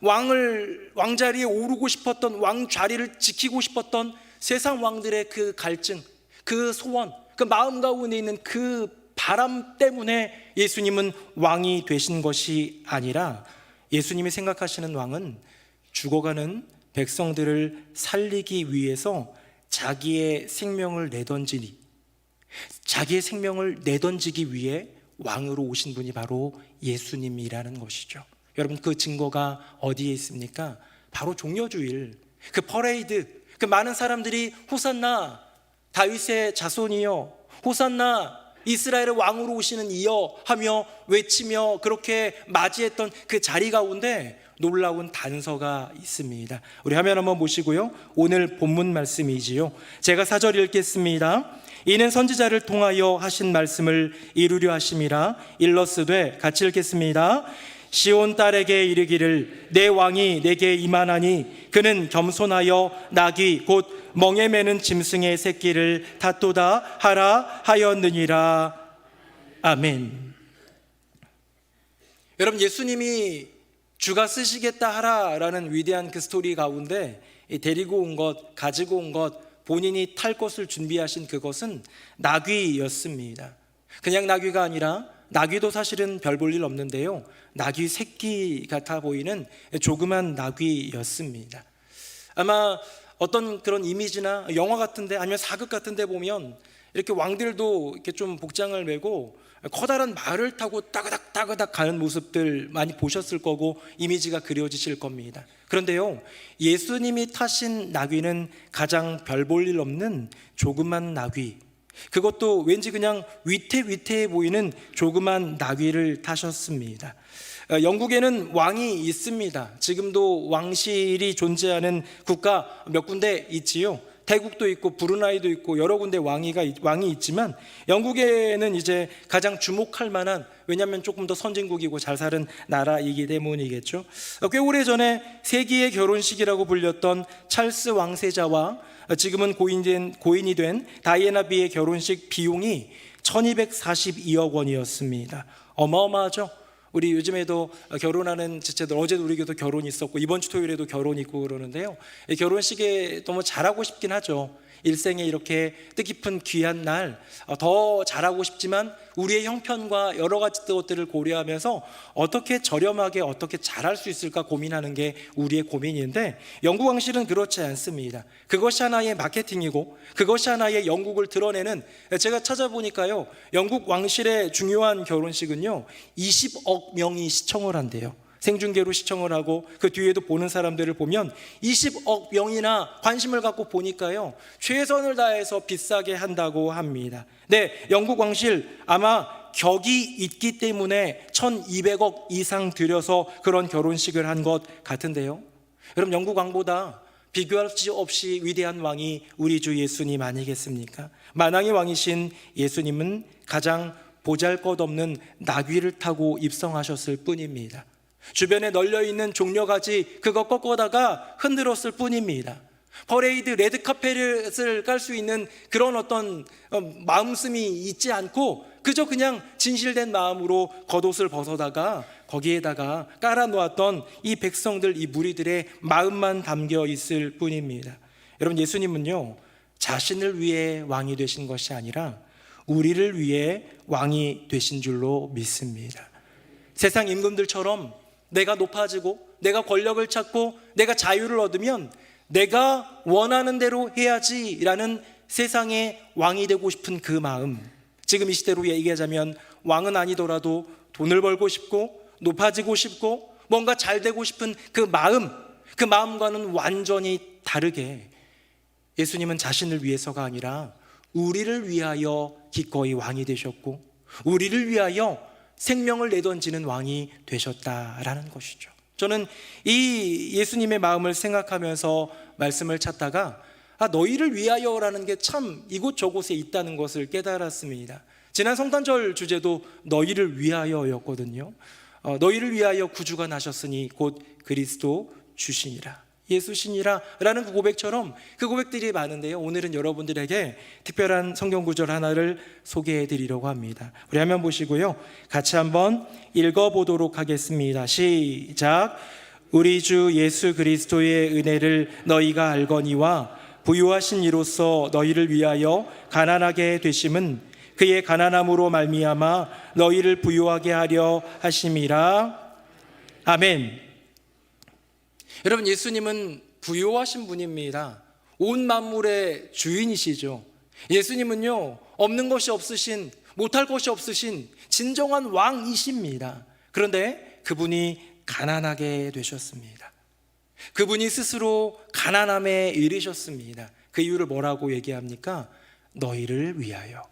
왕자리에 오르고 싶었던, 왕 자리를 지키고 싶었던 세상 왕들의 그 갈증, 그 소원, 그 마음 가운데 있는 그 바람 때문에 예수님은 왕이 되신 것이 아니라 예수님이 생각하시는 왕은 죽어가는 백성들을 살리기 위해서 자기의 생명을 내던지기 위해 왕으로 오신 분이 바로 예수님이라는 것이죠. 여러분, 그 증거가 어디에 있습니까? 바로 종려주일, 그 퍼레이드, 그 많은 사람들이 호산나 다윗의 자손이여, 호산나 이스라엘의 왕으로 오시는 이여 하며 외치며 그렇게 맞이했던 그 자리 가운데 놀라운 단서가 있습니다. 우리 화면 한번 보시고요. 오늘 본문 말씀이지요. 제가 4절 읽겠습니다. 이는 선지자를 통하여 하신 말씀을 이루려 하심이라. 일러스되, 같이 읽겠습니다. 시온 딸에게 이르기를 내 왕이 내게 임하나니 그는 겸손하여 나귀 곧 멍에 매는 짐승의 새끼를 다투다 하라 하였느니라. 아멘. 여러분, 예수님이 주가 쓰시겠다 하라라는 위대한 그 스토리 가운데 데리고 온 것, 가지고 온 것, 본인이 탈 것을 준비하신 그것은 나귀였습니다. 그냥 나귀가 아니라, 나귀도 사실은 별 볼 일 없는데요, 나귀 새끼 같아 보이는 조그만 나귀였습니다. 아마 어떤 그런 이미지나 영화 같은데 아니면 사극 같은데 보면 이렇게 왕들도 이렇게 좀 복장을 메고 커다란 말을 타고 따그닥 가는 모습들 많이 보셨을 거고 이미지가 그려지실 겁니다. 그런데요, 예수님이 타신 나귀는 가장 별 볼 일 없는 조그만 나귀, 그것도 왠지 그냥 위태위태해 보이는 조그만 나귀를 타셨습니다. 영국에는 왕이 있습니다. 지금도 왕실이 존재하는 국가 몇 군데 있지요. 태국도 있고 브루나이도 있고 여러 군데 왕이 있지만 영국에는 이제 가장 주목할 만한, 왜냐하면 조금 더 선진국이고 잘 사는 나라이기 때문이겠죠. 꽤 오래전에 세기의 결혼식이라고 불렸던 찰스 왕세자와 지금은 고인이 된 다이애나 비의 결혼식 비용이 1242억 원이었습니다. 어마어마하죠. 우리 요즘에도 결혼하는 지체들, 어제도 우리 교도 결혼이 있었고 이번 주 토요일에도 결혼이 있고 그러는데요, 이 결혼식에 너무 잘하고 싶긴 하죠. 일생에 이렇게 뜻깊은 귀한 날 더 잘하고 싶지만 우리의 형편과 여러 가지 것들을 고려하면서 어떻게 저렴하게 어떻게 잘할 수 있을까 고민하는 게 우리의 고민인데, 영국 왕실은 그렇지 않습니다. 그것이 하나의 마케팅이고 그것이 하나의 영국을 드러내는, 제가 찾아보니까요, 영국 왕실의 중요한 결혼식은요 20억 명이 시청을 한대요. 생중계로 시청을 하고 그 뒤에도 보는 사람들을 보면 20억 명이나 관심을 갖고 보니까요, 최선을 다해서 비싸게 한다고 합니다. 네, 영국 왕실 아마 격이 있기 때문에 1200억 이상 들여서 그런 결혼식을 한 것 같은데요, 여러분, 영국 왕보다 비교할 수 없이 위대한 왕이 우리 주 예수님 아니겠습니까? 만왕의 왕이신 예수님은 가장 보잘것없는 나귀를 타고 입성하셨을 뿐입니다. 주변에 널려있는 종려가지 그거 꺾어다가 흔들었을 뿐입니다. 퍼레이드 레드카펫을 깔 수 있는 그런 어떤 마음씀이 있지 않고 그저 그냥 진실된 마음으로 겉옷을 벗어다가 거기에다가 깔아놓았던 이 백성들, 이 무리들의 마음만 담겨 있을 뿐입니다. 여러분, 예수님은요 자신을 위해 왕이 되신 것이 아니라 우리를 위해 왕이 되신 줄로 믿습니다. 세상 임금들처럼 내가 높아지고 내가 권력을 찾고 내가 자유를 얻으면 내가 원하는 대로 해야지라는 세상의 왕이 되고 싶은 그 마음, 지금 이 시대로 얘기하자면 왕은 아니더라도 돈을 벌고 싶고 높아지고 싶고 뭔가 잘 되고 싶은 그 마음과는 완전히 다르게 예수님은 자신을 위해서가 아니라 우리를 위하여 기꺼이 왕이 되셨고 우리를 위하여 생명을 내던지는 왕이 되셨다라는 것이죠. 저는 이 예수님의 마음을 생각하면서 말씀을 찾다가 너희를 위하여라는 게 참 이곳저곳에 있다는 것을 깨달았습니다. 지난 성탄절 주제도 너희를 위하여였거든요. 너희를 위하여 구주가 나셨으니 곧 그리스도 주시니라, 예수시니라 라는 그 고백처럼 그 고백들이 많은데요, 오늘은 여러분들에게 특별한 성경 구절 하나를 소개해 드리려고 합니다. 우리 화면 보시고요, 같이 한번 읽어보도록 하겠습니다. 시작. 우리 주 예수 그리스도의 은혜를 너희가 알거니와 부유하신 이로써 너희를 위하여 가난하게 되심은 그의 가난함으로 말미암아 너희를 부유하게 하려 하심이라. 아멘. 여러분, 예수님은 부유하신 분입니다. 온 만물의 주인이시죠. 예수님은요 없는 것이 없으신, 못할 것이 없으신 진정한 왕이십니다. 그런데 그분이 가난하게 되셨습니다. 그분이 스스로 가난함에 이르셨습니다. 그 이유를 뭐라고 얘기합니까? 너희를 위하여,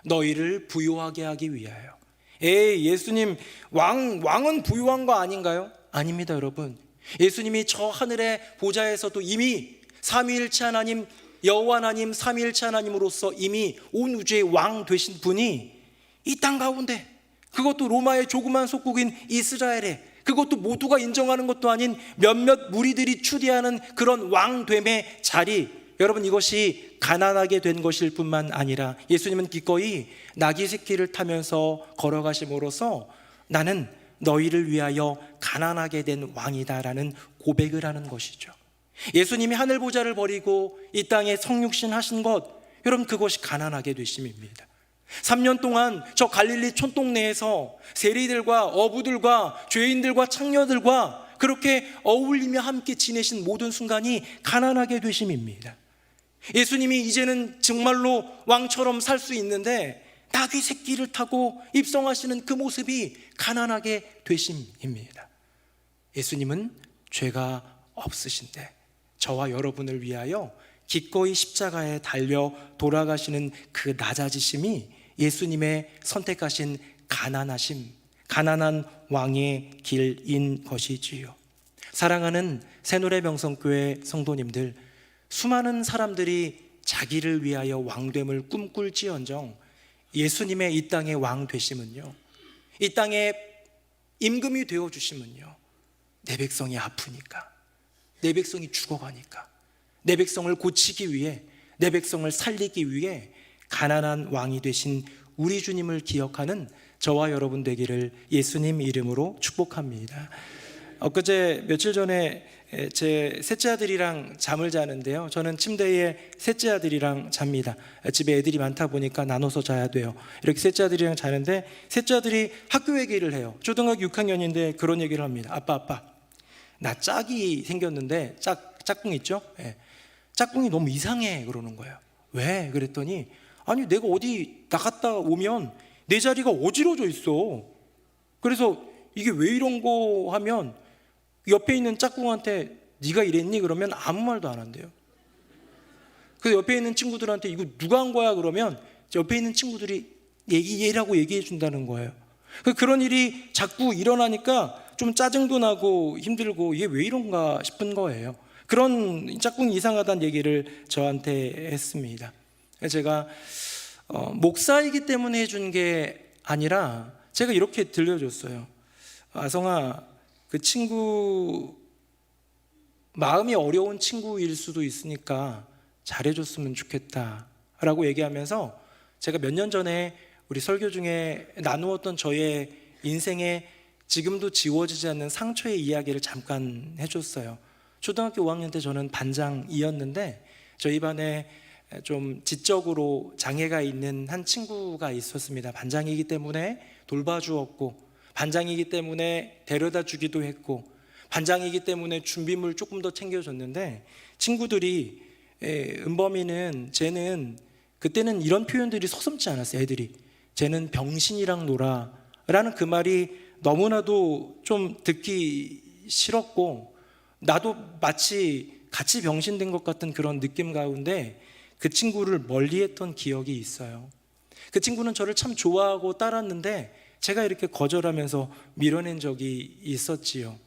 너희를 부유하게 하기 위하여. 예수님 왕은 부유한 거 아닌가요? 아닙니다, 여러분. 예수님이 저 하늘의 보좌에서도 이미 삼위일체 하나님, 여호와 하나님, 삼위일체 하나님으로서 이미 온 우주의 왕 되신 분이 이 땅 가운데, 그것도 로마의 조그만 속국인 이스라엘에, 그것도 모두가 인정하는 것도 아닌 몇몇 무리들이 추대하는 그런 왕됨의 자리, 여러분, 이것이 가난하게 된 것일 뿐만 아니라 예수님은 기꺼이 나귀 새끼를 타면서 걸어가심으로써 나는 너희를 위하여 가난하게 된 왕이다라는 고백을 하는 것이죠. 예수님이 하늘 보좌를 버리고 이 땅에 성육신 하신 것, 여러분, 그것이 가난하게 되심입니다. 3년 동안 저 갈릴리 촌동네에서 세리들과 어부들과 죄인들과 창녀들과 그렇게 어울리며 함께 지내신 모든 순간이 가난하게 되심입니다. 예수님이 이제는 정말로 왕처럼 살 수 있는데 나귀 새끼를 타고 입성하시는 그 모습이 가난하게 되심입니다. 예수님은 죄가 없으신데 저와 여러분을 위하여 기꺼이 십자가에 달려 돌아가시는 그 낮아지심이 예수님의 선택하신 가난하심, 가난한 왕의 길인 것이지요. 사랑하는 새노래명성교회 성도님들, 수많은 사람들이 자기를 위하여 왕됨을 꿈꿀지언정 예수님의 이 땅의 왕 되심은요, 이 땅의 임금이 되어주심은요, 내 백성이 아프니까, 내 백성이 죽어가니까, 내 백성을 고치기 위해, 내 백성을 살리기 위해 가난한 왕이 되신 우리 주님을 기억하는 저와 여러분 되기를 예수님 이름으로 축복합니다. 엊그제 며칠 전에 제 셋째 아들이랑 잠을 자는데요, 저는 침대에 셋째 아들이랑 잡니다. 집에 애들이 많다 보니까 나눠서 자야 돼요. 이렇게 셋째 아들이랑 자는데 셋째 아들이 학교 얘기를 해요. 초등학교 6학년인데 그런 얘기를 합니다. 아빠, 나 짝이 생겼는데, 짝꿍 있죠? 예. 짝꿍이 너무 이상해 그러는 거예요. 왜? 그랬더니 아니, 내가 어디 나갔다 오면 내 자리가 어지러져 있어. 그래서 이게 왜 이런 거 하면 옆에 있는 짝꿍한테 네가 이랬니? 그러면 아무 말도 안 한대요. 그래서 옆에 있는 친구들한테 이거 누가 한 거야? 그러면 옆에 있는 친구들이 얘라고 얘기해 준다는 거예요. 그런 일이 자꾸 일어나니까 좀 짜증도 나고 힘들고 이게 왜 이런가 싶은 거예요. 그런 짝꿍이 이상하다는 얘기를 저한테 했습니다. 제가 목사이기 때문에 해준 게 아니라 제가 이렇게 들려줬어요. 아성아, 그 친구 마음이 어려운 친구일 수도 있으니까 잘해줬으면 좋겠다 라고 얘기하면서 제가 몇 년 전에 우리 설교 중에 나누었던 저의 인생에 지금도 지워지지 않는 상처의 이야기를 잠깐 해줬어요. 초등학교 5학년 때 저는 반장이었는데 저희 반에 좀 지적으로 장애가 있는 한 친구가 있었습니다. 반장이기 때문에 돌봐주었고, 반장이기 때문에 데려다 주기도 했고, 반장이기 때문에 준비물 조금 더 챙겨줬는데, 친구들이 은범이는, 쟤는, 그때는 이런 표현들이 서슴지 않았어요. 애들이 쟤는 병신이랑 놀아 라는 그 말이 너무나도 좀 듣기 싫었고, 나도 마치 같이 병신된 것 같은 그런 느낌 가운데 그 친구를 멀리했던 기억이 있어요. 그 친구는 저를 참 좋아하고 따랐는데 제가 이렇게 거절하면서 밀어낸 적이 있었지요.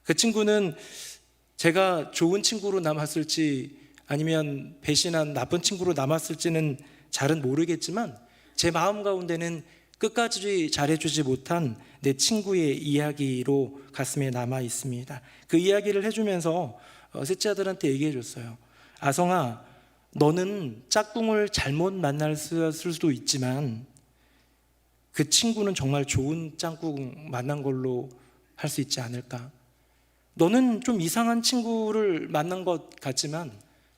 그 친구는 제가 좋은 친구로 남았을지 아니면 배신한 나쁜 친구로 남았을지는 잘은 모르겠지만 제 마음 가운데는 끝까지 잘해주지 못한 내 친구의 이야기로 가슴에 남아 있습니다. 그 이야기를 해주면서 셋째 아들한테 얘기해 줬어요. 아성아, 너는 짝꿍을 잘못 만날 수도 있지만 그 친구는 정말 좋은 짝꿍 만난 걸로 할 수 있지 않을까? 너는 좀 이상한 친구를 만난 것 같지만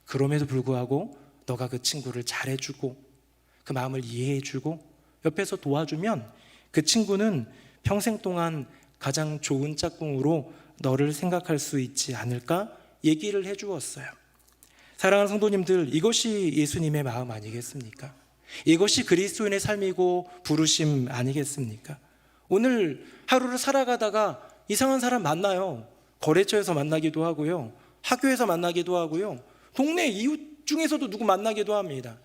그럼에도 불구하고 너가 그 친구를 잘해주고 그 마음을 이해해주고 옆에서 도와주면 그 친구는 평생 동안 가장 좋은 짝꿍으로 너를 생각할 수 있지 않을까? 얘기를 해주었어요. 사랑하는 성도님들, 이것이 예수님의 마음 아니겠습니까? 이것이 그리스도인의 삶이고 부르심 아니겠습니까? 오늘 하루를 살아가다가 이상한 사람 만나요. 거래처에서 만나기도 하고요, 학교에서 만나기도 하고요, 동네 이웃 중에서도 누구 만나기도 합니다.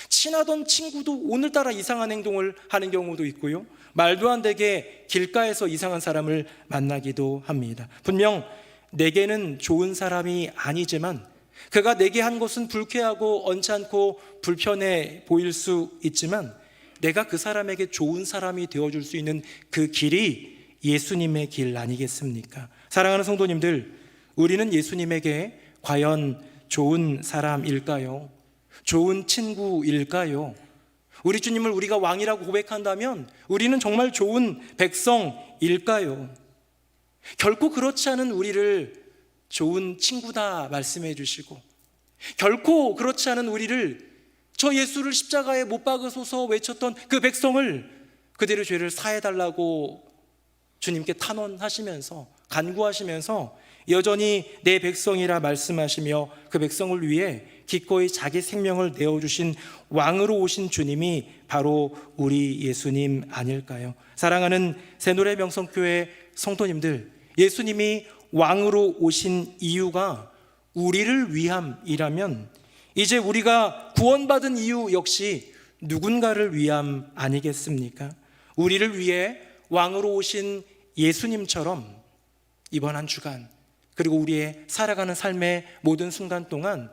친하던 친구도 오늘따라 이상한 행동을 하는 경우도 있고요. 말도 안 되게 길가에서 이상한 사람을 만나기도 합니다. 분명 내게는 좋은 사람이 아니지만 그가 내게 한 것은 불쾌하고 언짢고 불편해 보일 수 있지만 내가 그 사람에게 좋은 사람이 되어줄 수 있는 그 길이 예수님의 길 아니겠습니까? 사랑하는 성도님들, 우리는 예수님에게 과연 좋은 사람일까요? 좋은 친구일까요? 우리 주님을 우리가 왕이라고 고백한다면 우리는 정말 좋은 백성일까요? 결코 그렇지 않은 우리를 좋은 친구다 말씀해 주시고, 결코 그렇지 않은 우리를 저 예수를 십자가에 못 박으소서 외쳤던 그 백성을 그들의 죄를 사해달라고 주님께 탄원하시면서 간구하시면서 여전히 내 백성이라 말씀하시며 그 백성을 위해 기꺼이 자기 생명을 내어주신 왕으로 오신 주님이 바로 우리 예수님 아닐까요? 사랑하는 새노래 명성교회 성도님들, 예수님이 왕으로 오신 이유가 우리를 위함이라면 이제 우리가 구원받은 이유 역시 누군가를 위함 아니겠습니까? 우리를 위해 왕으로 오신 예수님처럼 이번 한 주간 그리고 우리의 살아가는 삶의 모든 순간 동안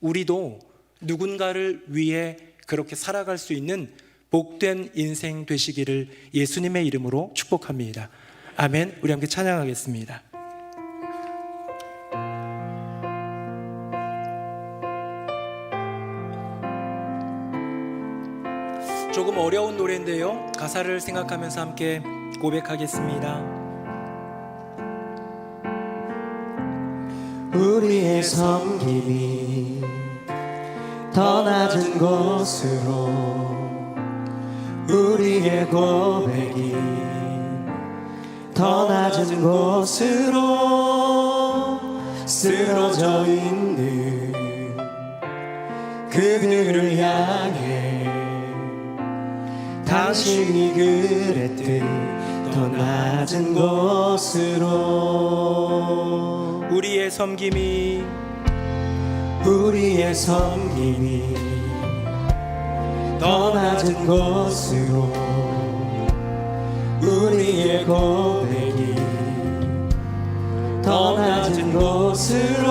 우리도 누군가를 위해 그렇게 살아갈 수 있는 복된 인생 되시기를 예수님의 이름으로 축복합니다. 아멘. 우리 함께 찬양하겠습니다. 조금 어려운 노래인데요, 가사를 생각하면서 함께 고백하겠습니다. 우리의 섬김이 더 낮은 곳으로, 우리의 고백이 더 낮은 곳으로 쓰러져 있는 그들을 향해 당신이 그랬듯 더 낮은 곳으로, 우리의 섬김이 우리의 섬김이 더 낮은 곳으로, 우리의 고백이 더 낮은 곳으로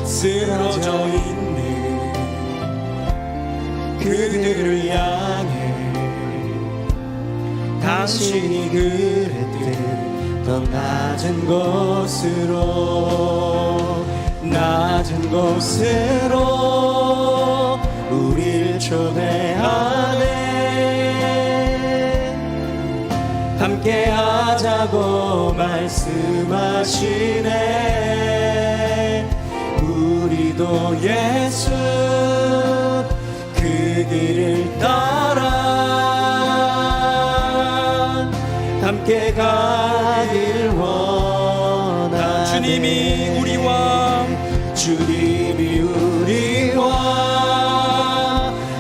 쓰러져 있는 그들을 향해 당신이 그랬듯 더 낮은 곳으로, 낮은 곳으로 우릴 초대하네. 함께 하자고 말씀하시네. 우리도 예수 그 길을 따라 함께 가길 원하네. 주님이 우리 왕, 주님이 우리와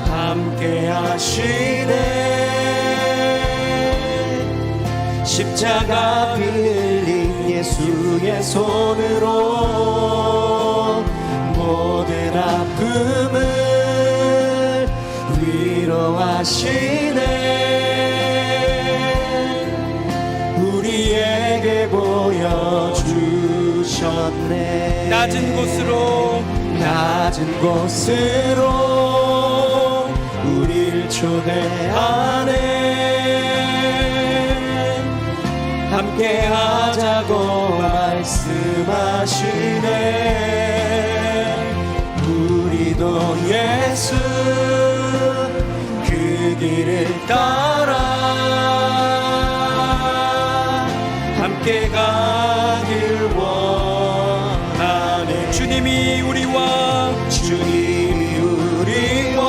함께 하시네. 십자가 흘린 예수의 손으로 모든 아픔을 위로하시네. 우리에게 보여주셨네. 낮은 곳으로 낮은 곳으로 우릴 초대하네. 함께 하자고 말씀하시네. 우리도 예수 그 길을 따라 함께 가길 원하네. 주님이 우리 왕, 주님이 우리와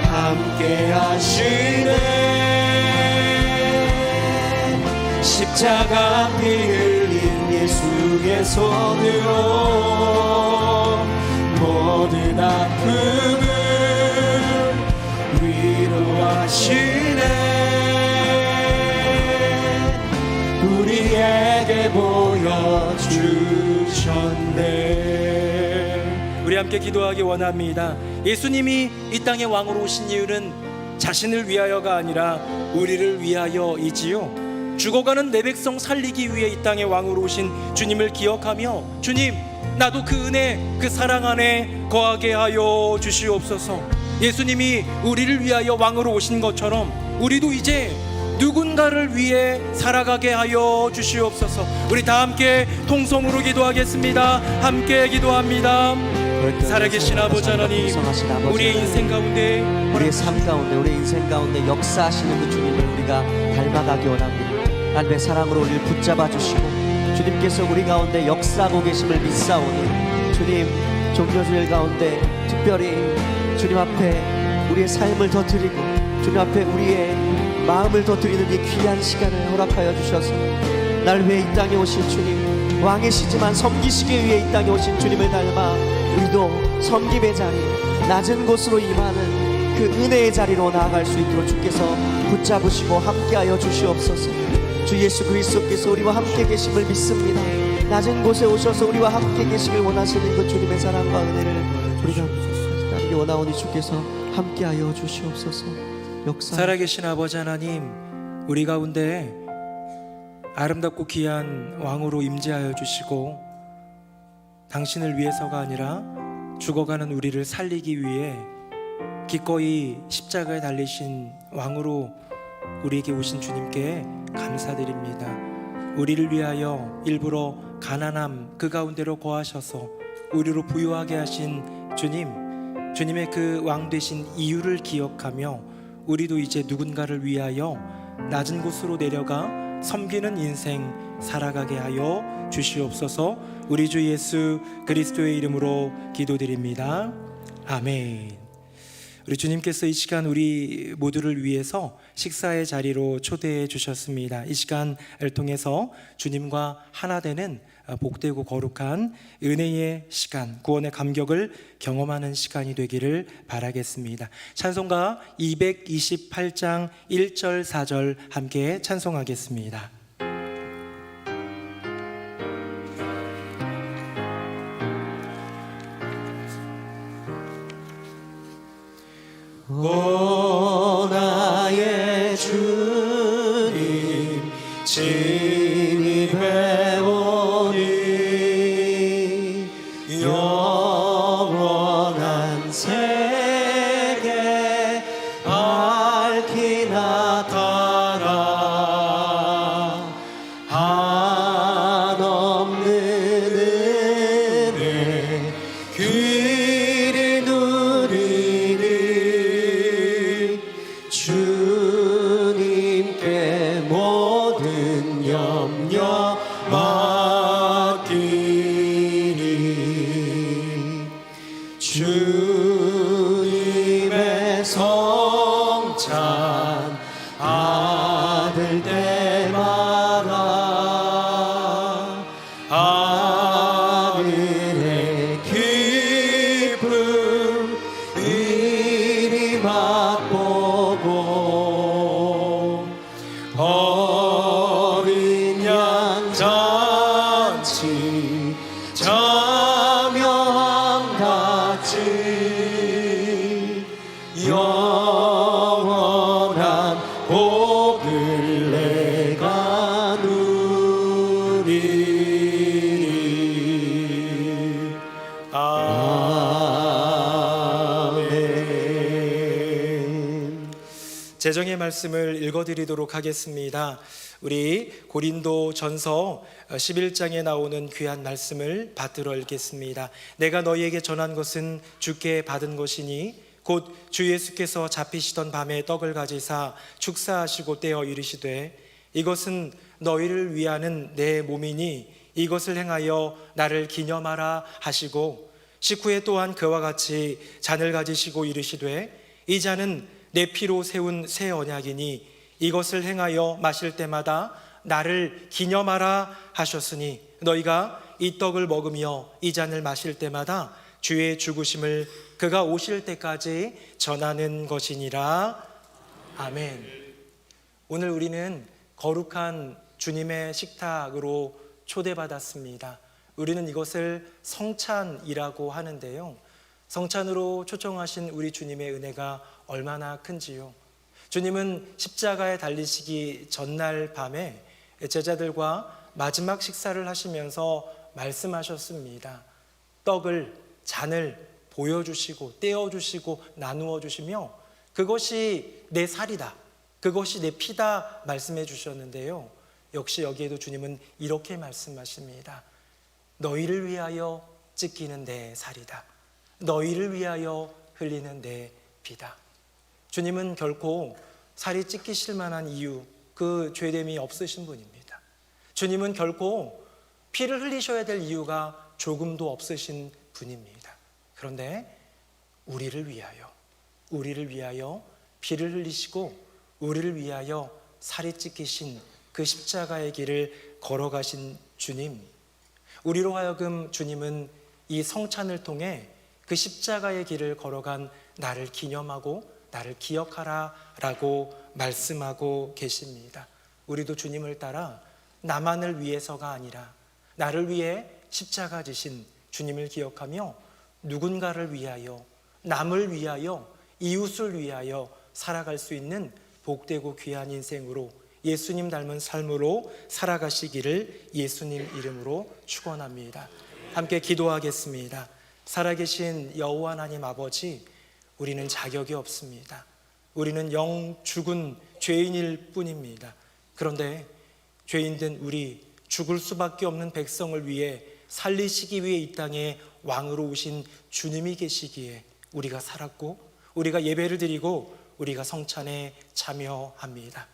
함께 하시네. 십자가 피 흘린 예수의 손으로 모든 아픔을 위로하시네. 우리에게 보여주셨네. 우리 함께 기도하기 원합니다. 예수님이 이 땅의 왕으로 오신 이유는 자신을 위하여가 아니라 우리를 위하여이지요. 죽어가는 내 백성 살리기 위해 이 땅의 왕으로 오신 주님을 기억하며, 주님, 나도 그 은혜, 그 사랑 안에 거하게 하여 주시옵소서. 예수님이 우리를 위하여 왕으로 오신 것처럼 우리도 이제 누군가를 위해 살아가게 하여 주시옵소서. 우리 다 함께 통성으로 기도하겠습니다. 함께 기도합니다. 살아계신 아버지 하나님, 우리의 인생 가운데, 우리의 삶 가운데, 우리의 인생 가운데 역사하시는 그 주님을 우리가 닮아가기 원합니다. 하나님의 사랑으로 우리를 붙잡아 주시고, 주님께서 우리 가운데 역사하고 계심을 믿사오니, 주님 종려주일 가운데 특별히 주님 앞에 우리의 삶을 더 드리고 주님 앞에 우리의 마음을 더 드리는 이 귀한 시간을 허락하여 주셔서, 날 위해 이 땅에 오신 주님, 왕이시지만 섬기시기 위해 이 땅에 오신 주님을 닮아 우리도 섬김의 자리, 낮은 곳으로 임하는 그 은혜의 자리로 나아갈 수 있도록 주께서 붙잡으시고 함께하여 주시옵소서. 주 예수 그리스도께서 우리와 함께 계심을 믿습니다. 낮은 곳에 오셔서 우리와 함께 계시길 원하시는 그 주님의 사랑과 은혜를 우리가 나누기 원하오니 주께서 함께하여 주시옵소서. 역사 살아계신 아버지 하나님, 우리 가운데 아름답고 귀한 왕으로 임재하여 주시고, 당신을 위해서가 아니라 죽어가는 우리를 살리기 위해 기꺼이 십자가에 달리신 왕으로 우리에게 오신 주님께 감사드립니다. 우리를 위하여 일부러 가난함 그 가운데로 거하셔서 우리로 부유하게 하신 주님, 주님의 그 왕 되신 이유를 기억하며 우리도 이제 누군가를 위하여 낮은 곳으로 내려가 섬기는 인생 살아가게 하여 주시옵소서. 우리 주 예수 그리스도의 이름으로 기도드립니다. 아멘. 우리 주님께서 이 시간 우리 모두를 위해서 식사의 자리로 초대해 주셨습니다. 이 시간을 통해서 주님과 하나 되는 복되고 거룩한 은혜의 시간, 구원의 감격을 경험하는 시간이 되기를 바라겠습니다. 찬송가 228장 1절 4절 함께 찬송하겠습니다. 오 나의 주님 진입해 오니 영원한 세계 밝히나 따라 한없는 은혜 귀를 누리는 주님께 모든 염려 맡기니 주님의 성찬 아들 때마다 아들의 기쁨 이리 맛보고 어린 양 잔치 자명같이 영원한 복을 내가 누리리. 아멘. 재정의 말씀을 읽어드리도록 하겠습니다. 우리 고린도 전서 11장에 나오는 귀한 말씀을 받들어 읽겠습니다. 내가 너희에게 전한 것은 주께 받은 것이니 곧 주 예수께서 잡히시던 밤에 떡을 가지사 축사하시고 떼어 이르시되 이것은 너희를 위하는 내 몸이니 이것을 행하여 나를 기념하라 하시고 식후에 또한 그와 같이 잔을 가지시고 이르시되 이 잔은 내 피로 세운 새 언약이니 이것을 행하여 마실 때마다 나를 기념하라 하셨으니 너희가 이 떡을 먹으며 이 잔을 마실 때마다 주의 죽으심을 그가 오실 때까지 전하는 것이니라. 아멘. 오늘 우리는 거룩한 주님의 식탁으로 초대받았습니다. 우리는 이것을 성찬이라고 하는데요, 성찬으로 초청하신 우리 주님의 은혜가 얼마나 큰지요. 주님은 십자가에 달리시기 전날 밤에 제자들과 마지막 식사를 하시면서 말씀하셨습니다. 떡을, 잔을 보여주시고 떼어주시고 나누어 주시며 그것이 내 살이다, 그것이 내 피다 말씀해 주셨는데요. 역시 여기에도 주님은 이렇게 말씀하십니다. 너희를 위하여 찢기는 내 살이다, 너희를 위하여 흘리는 내 피다. 주님은 결코 살이 찢기실 만한 이유, 그 죄됨이 없으신 분입니다. 주님은 결코 피를 흘리셔야 될 이유가 조금도 없으신 분입니다. 그런데 우리를 위하여 피를 흘리시고 우리를 위하여 살이 찢기신 그 십자가의 길을 걸어가신 주님, 우리로 하여금 주님은 이 성찬을 통해 그 십자가의 길을 걸어간 나를 기념하고 나를 기억하라 라고 말씀하고 계십니다. 우리도 주님을 따라 나만을 위해서가 아니라 나를 위해 십자가 지신 주님을 기억하며 누군가를 위하여, 남을 위하여, 이웃을 위하여 살아갈 수 있는 복되고 귀한 인생으로, 예수님 닮은 삶으로 살아가시기를 예수님 이름으로 축원합니다. 함께 기도하겠습니다. 살아계신 여호와 하나님 아버지, 우리는 자격이 없습니다. 우리는 영 죽은 죄인일 뿐입니다. 그런데 죄인된 우리, 죽을 수밖에 없는 백성을 위해 살리시기 위해 이 땅에 왕으로 오신 주님이 계시기에 우리가 살았고, 우리가 예배를 드리고, 우리가 성찬에 참여합니다.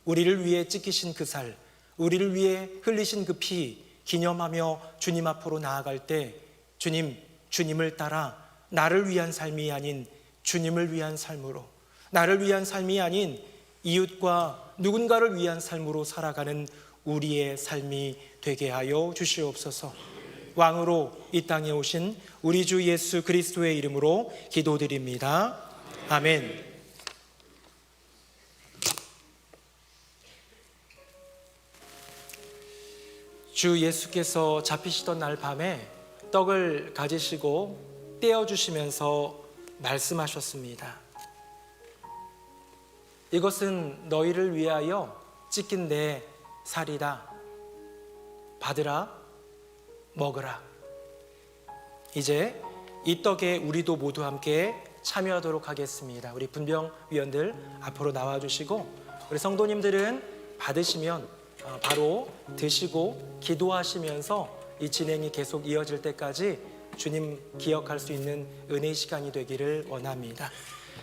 우리를 위해 찢기신 그 살, 우리를 위해 흘리신 그 피 기념하며 주님 앞으로 나아갈 때 주님을 따라 나를 위한 삶이 아닌 주님을 위한 삶으로, 나를 위한 삶이 아닌 이웃과 누군가를 위한 삶으로 살아가는 우리의 삶이 되게 하여 주시옵소서. 왕으로 이 땅에 오신 우리 주 예수 그리스도의 이름으로 기도드립니다. 아멘. 주 예수께서 잡히시던 날 밤에 떡을 가지시고 떼어주시면서 말씀하셨습니다. 이것은 너희를 위하여 찢긴 내 살이다. 받으라, 먹으라. 이제 이 떡에 우리도 모두 함께 참여하도록 하겠습니다. 우리 분병위원들 앞으로 나와주시고, 우리 성도님들은 받으시면 바로 드시고 기도하시면서 이 진행이 계속 이어질 때까지 주님 기억할 수 있는 은혜의 시간이 되기를 원합니다.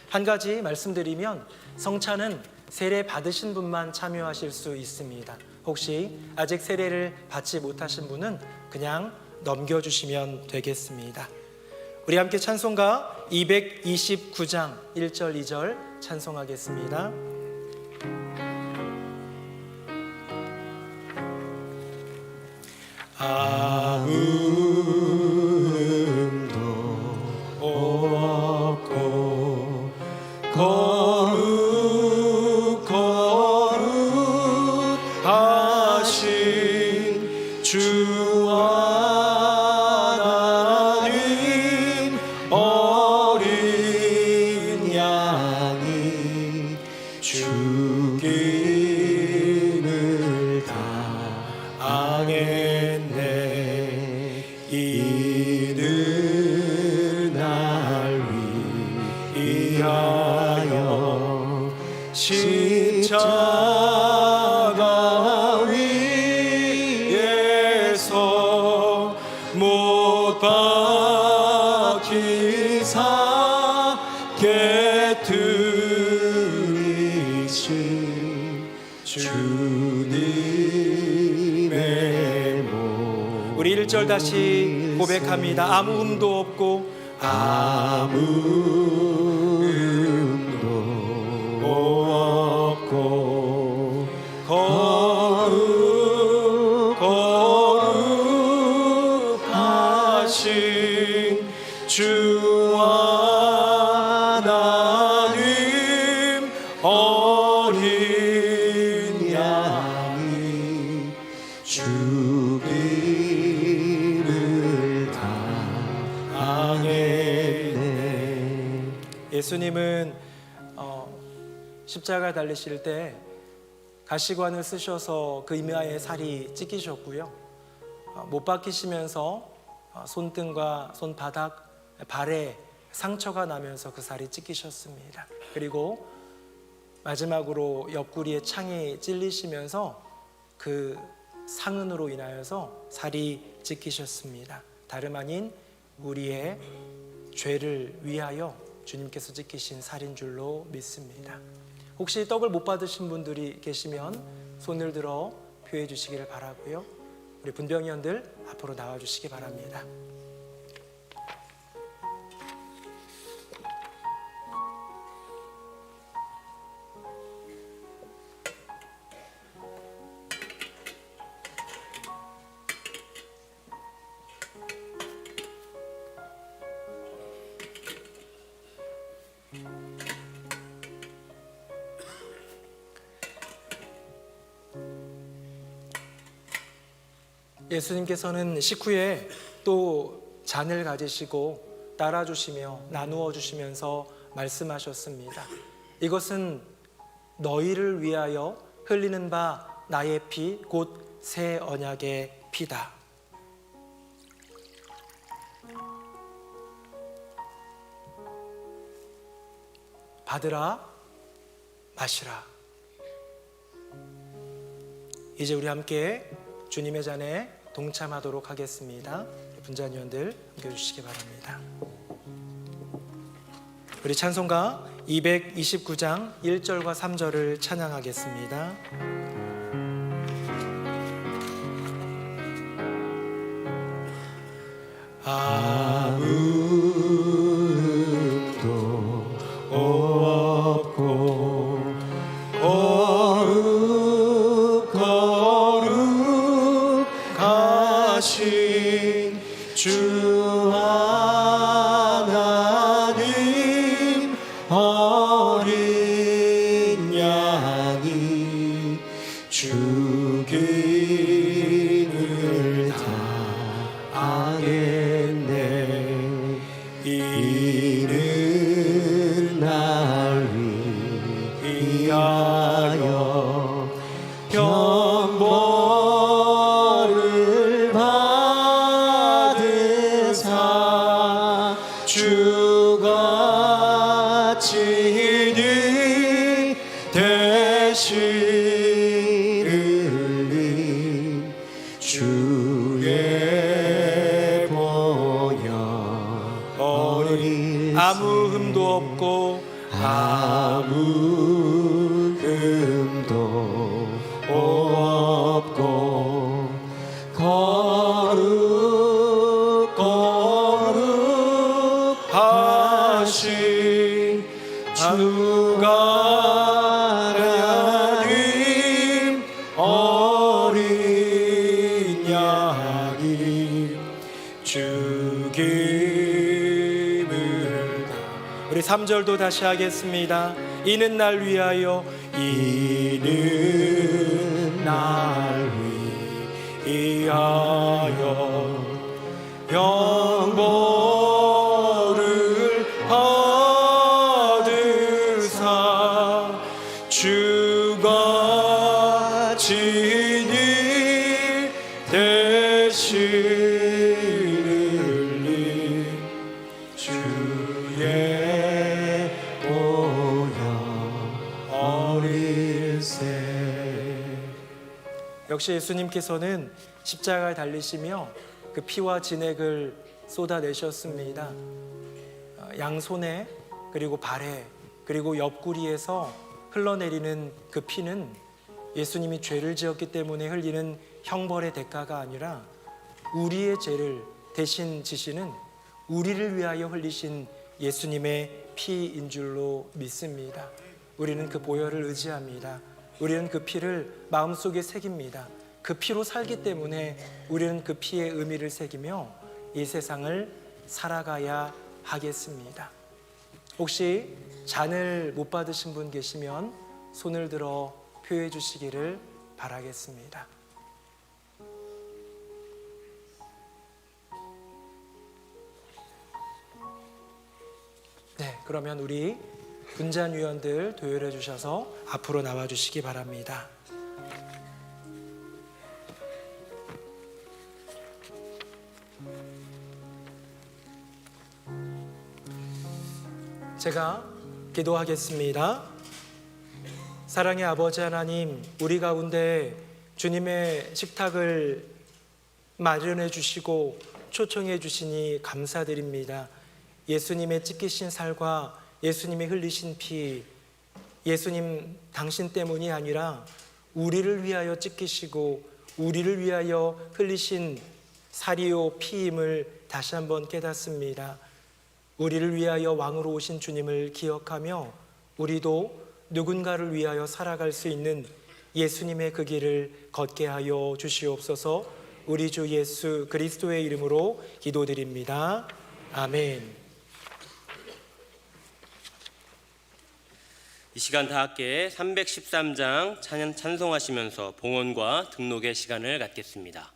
한 가지 말씀드리면, 성찬은 세례 받으신 분만 참여하실 수 있습니다. 혹시 아직 세례를 받지 못하신 분은 그냥 넘겨주시면 되겠습니다. 우리 함께 찬송가 229장 1절 2절 찬송하겠습니다. 아무도 없고 거룩하신 주 하나님, 어린 양이 죽임을 당했네. 이는 날 위하여 십자가 위에서 못 박히사 깨뜨리신 주님의 몸. 우리 1절 다시 고백합니다. 아무 흠도 없고 없고 거룩하신 주 하나님, 어린 양이 죽임을 당했네. 예수님은 십자가 달리실 때 가시관을 쓰셔서 그 이마에 살이 찢기셨고요. 못 박히시면서 손등과 손바닥, 발에 상처가 나면서 그 살이 찢기셨습니다. 그리고 마지막으로 옆구리에 창이 찔리시면서 그 상흔으로 인하여서 살이 찢기셨습니다. 다름 아닌 우리의 죄를 위하여 주님께서 찢기신 살인 줄로 믿습니다. 혹시 떡을 못 받으신 분들이 계시면 손을 들어 표해 주시기를 바라고요. 우리 분병위원들 앞으로 나와 주시기 바랍니다. 예수님께서는 식후에 또 잔을 가지시고 따라주시며 나누어 주시면서 말씀하셨습니다. 이것은 너희를 위하여 흘리는 바 나의 피 곧 새 언약의 피다. 받으라 마시라. 이제 우리 함께 주님의 잔에 동참하도록 하겠습니다. 분자위원들 함께 해주시기 바랍니다. 우리 찬송가 229장 1절과 3절을 찬양하겠습니다. 아무도 없고 거룩 하신 주 하나님 어린 양이 죽임을 당했네. 이는 날 위하여 형벌을 받으사 주같이 네 대신을 주의 보혈 어린 아무 흠도 없고 아무 흠도 없고 거룩하신 주가 하나님 어린 양이 죽임을 우리 3절도 다시 하겠습니다. 이는 날 위하여 이는 날 위하여 영벌을 받으사 주가 진이 대신을 주의 보혈 어릴새. 역시 예수님께서는 십자가에 달리시며 그 피와 진액을 쏟아내셨습니다. 양손에 그리고 발에 그리고 옆구리에서 흘러내리는 그 피는 예수님이 죄를 지었기 때문에 흘리는 형벌의 대가가 아니라 우리의 죄를 대신 지시는 우리를 위하여 흘리신 예수님의 피인 줄로 믿습니다. 우리는 그 보혈을 의지합니다. 우리는 그 피를 마음속에 새깁니다. 그 피로 살기 때문에 우리는 그 피의 의미를 새기며 이 세상을 살아가야 하겠습니다. 혹시 잔을 못 받으신 분 계시면 손을 들어 표해 주시기를 바라겠습니다. 네, 그러면 우리 분잔위원들 도열해 주셔서 앞으로 나와 주시기 바랍니다. 제가 기도하겠습니다. 사랑의 아버지 하나님, 우리 가운데 주님의 식탁을 마련해 주시고 초청해 주시니 감사드립니다. 예수님의 찢기신 살과 예수님의 흘리신 피, 예수님 당신 때문이 아니라 우리를 위하여 찢기시고 우리를 위하여 흘리신 살이요 피임을 다시 한번 깨닫습니다. 우리를 위하여 왕으로 오신 주님을 기억하며 우리도 누군가를 위하여 살아갈 수 있는 예수님의 그 길을 걷게 하여 주시옵소서. 우리 주 예수 그리스도의 이름으로 기도드립니다. 아멘. 이 시간 다 함께 313장 찬송하시면서 봉헌과 등록의 시간을 갖겠습니다.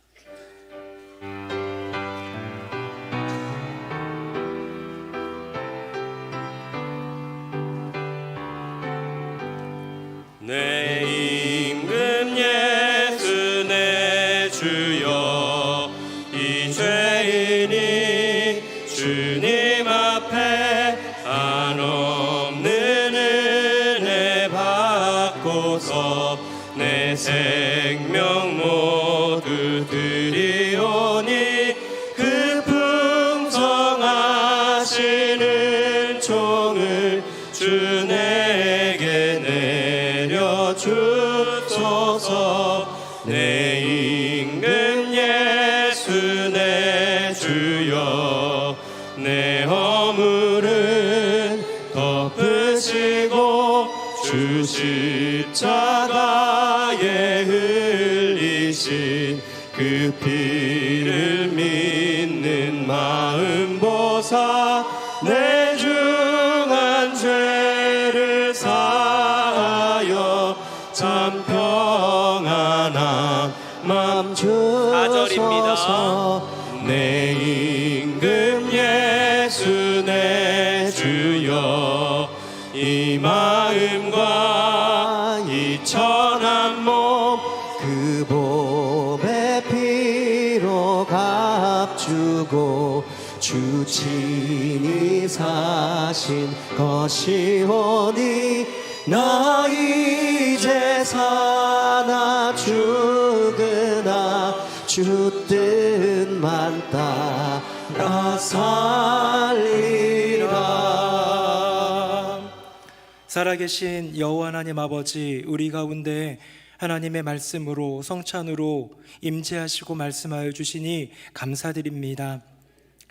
내 임금 예수 내 주여, 이 죄인이 주님 앞에 한없는 은혜 받고서 내 생명 모두 드리오니 그 풍성하신 총을 주 내게 내려주소서. 내 임금 예수 내 주여, 내 허물은 덮으시고 주 십자가에 흘리신 그 피를 믿는 마음 보사 내 중한 죄를 사하여 참 평안한 맘 주소서. 내 임금 예수 내 주여, 이 마음과 이 천한 몸 그 몸의 피로 값주고 주 친히 사신 것이오니 나 이제 사나 죽으나 주 뜻만 따라 살리라. 살아계신 여호와 하나님 아버지, 우리 가운데 하나님의 말씀으로 성찬으로 임재하시고 말씀하여 주시니 감사드립니다.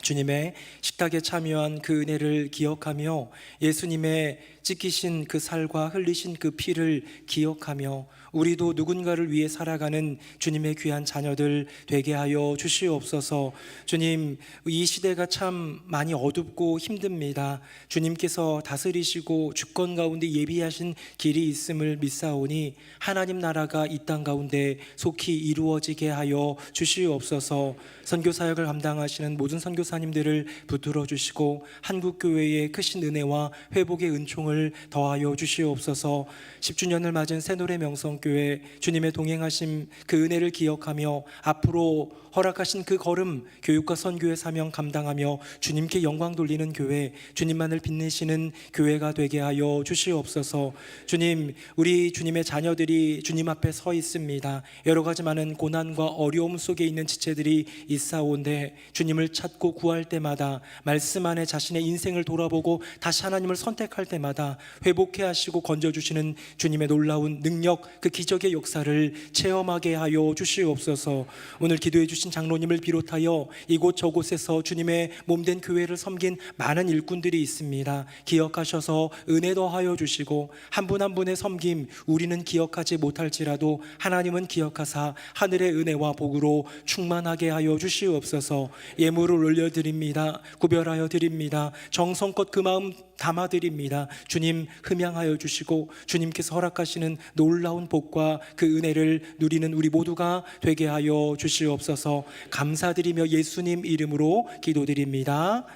주님의 식탁에 참여한 그 은혜를 기억하며 예수님의 찢기신 그 살과 흘리신 그 피를 기억하며 우리도 누군가를 위해 살아가는 주님의 귀한 자녀들 되게 하여 주시옵소서. 주님, 이 시대가 참 많이 어둡고 힘듭니다. 주님께서 다스리시고 주권 가운데 예비하신 길이 있음을 믿사오니 하나님 나라가 이 땅 가운데 속히 이루어지게 하여 주시옵소서. 선교사역을 감당하시는 모든 선교사님들을 붙들어 주시고 한국교회의 크신 은혜와 회복의 은총을 더하여 주시옵소서. 10주년을 맞은 새노래 명성교회, 주님의 동행하심 그 은혜를 기억하며 앞으로 허락하신 그 걸음, 교육과 선교의 사명 감당하며 주님께 영광 돌리는 교회, 주님만을 빛내시는 교회가 되게 하여 주시옵소서. 주님, 우리 주님의 자녀들이 주님 앞에 서 있습니다. 여러 가지 많은 고난과 어려움 속에 있는 지체들이 있사온데 주님을 찾고 구할 때마다 말씀 안에 자신의 인생을 돌아보고 다시 하나님을 선택할 때마다 회복해 하시고 건져주시는 주님의 놀라운 능력, 그 기적의 역사를 체험하게 하여 주시옵소서. 오늘 기도해 주신 장로님을 비롯하여 이곳 저곳에서 주님의 몸된 교회를 섬긴 많은 일꾼들이 있습니다. 기억하셔서 은혜 더하여 주시고 한 분 한 분의 섬김 우리는 기억하지 못할지라도 하나님은 기억하사 하늘의 은혜와 복으로 충만하게 하여 주시옵소서. 예물을 올려드립니다. 구별하여 드립니다. 정성껏 그 마음 담아드립니다. 주님 흠양하여 주시고 주님께서 허락하시는 놀라운 복과 그 은혜를 누리는 우리 모두가 되게 하여 주시옵소서. 감사드리며 예수님 이름으로 기도드립니다.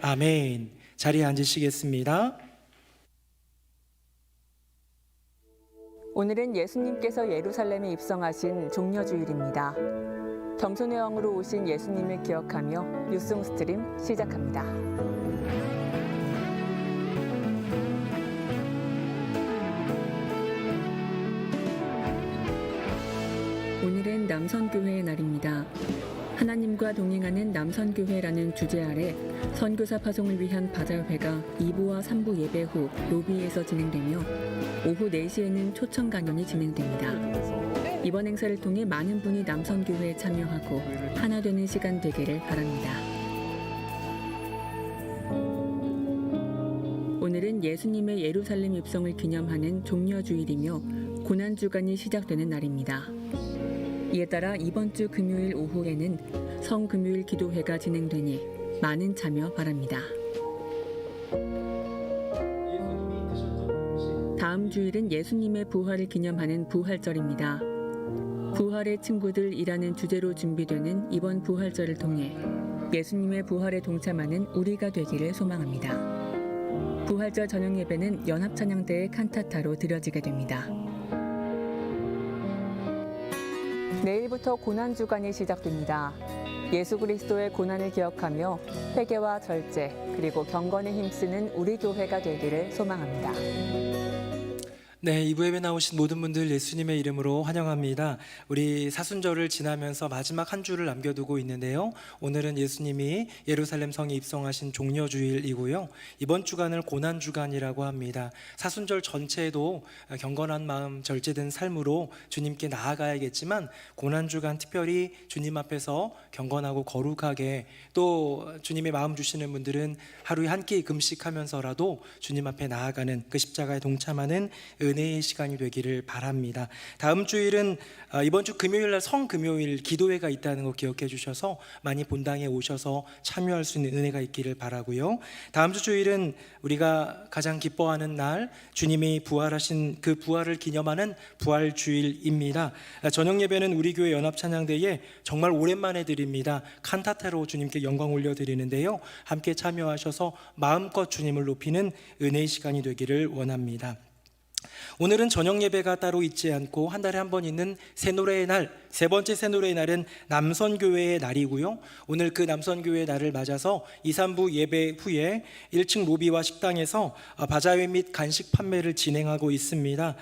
아멘. 자리에 앉으시겠습니다. 오늘은 예수님께서 예루살렘에 입성하신 종려주일입니다. 겸손의 왕으로 오신 예수님을 기억하며 뉴스스트림 시작합니다. 오늘은 남선교회의 날입니다. 하나님과 동행하는 남선교회라는 주제 아래 선교사 파송을 위한 바자회가 2부와 3부 예배 후 로비에서 진행되며 오후 4시에는 초청 강연이 진행됩니다. 이번 행사를 통해 많은 분이 남선교회에 참여하고 하나 되는 시간 되기를 바랍니다. 오늘은 예수님의 예루살렘 입성을 기념하는 종려주일이며 고난주간이 시작되는 날입니다. 이에 따라 이번 주 금요일 오후에는 성금요일 기도회가 진행되니 많은 참여 바랍니다. 다음 주일은 예수님의 부활을 기념하는 부활절입니다. 부활의 친구들이라는 주제로 준비되는 이번 부활절을 통해 예수님의 부활에 동참하는 우리가 되기를 소망합니다. 부활절 저녁 예배는 연합찬양대의 칸타타로 드려지게 됩니다. 내일부터 고난주간이 시작됩니다. 예수 그리스도의 고난을 기억하며 회개와 절제 그리고 경건에 힘쓰는 우리 교회가 되기를 소망합니다. 네, 2부 예배 나오신 모든 분들 예수님의 이름으로 환영합니다. 우리 사순절을 지나면서 마지막 한 주를 남겨두고 있는데요. 오늘은 예수님이 예루살렘 성에 입성하신 종려주일이고요. 이번 주간을 고난주간이라고 합니다. 사순절 전체도 경건한 마음, 절제된 삶으로 주님께 나아가야겠지만 고난주간 특별히 주님 앞에서 경건하고 거룩하게 또 주님의 마음 주시는 분들은 하루에 한 끼 금식하면서라도 주님 앞에 나아가는 그 십자가에 동참하는 은혜의 시간이 되기를 바랍니다. 다음 주일은 이번 주 금요일날 성금요일 기도회가 있다는 거 기억해 주셔서 많이 본당에 오셔서 참여할 수 있는 은혜가 있기를 바라고요. 다음 주 주일은 우리가 가장 기뻐하는 날 주님이 부활하신 그 부활을 기념하는 부활주일입니다. 저녁 예배는 우리 교회 연합찬양대에 정말 오랜만에 드립니다. 칸타타로 주님께 영광 올려드리는데요. 함께 참여하셔서 마음껏 주님을 높이는 은혜의 시간이 되기를 원합니다. 오늘은 저녁 예배가 따로 있지 않고 한 달에 한 번 있는 새노래의 날, 세 번째 새노래의 날은 남선교회의 날이고요. 오늘 그 남선교회의 날을 맞아서 2, 3부 예배 후에 1층 로비와 식당에서 바자회 및 간식 판매를 진행하고 있습니다.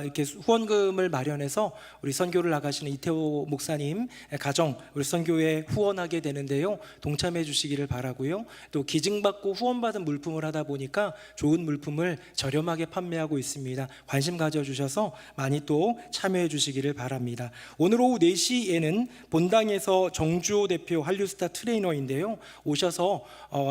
이렇게 후원금을 마련해서 우리 선교를 나가시는 이태호 목사님 가정 우리 선교회에 후원하게 되는데요. 동참해 주시기를 바라고요. 또 기증받고 후원받은 물품을 하다 보니까 좋은 물품을 저렴하게 판매하고 있습니다. 관심 가져주셔서 많이 또 참여해 주시기를 바랍니다. 오늘 오후 4시에는 본당에서 정주호 대표 한류스타 트레이너인데요. 오셔서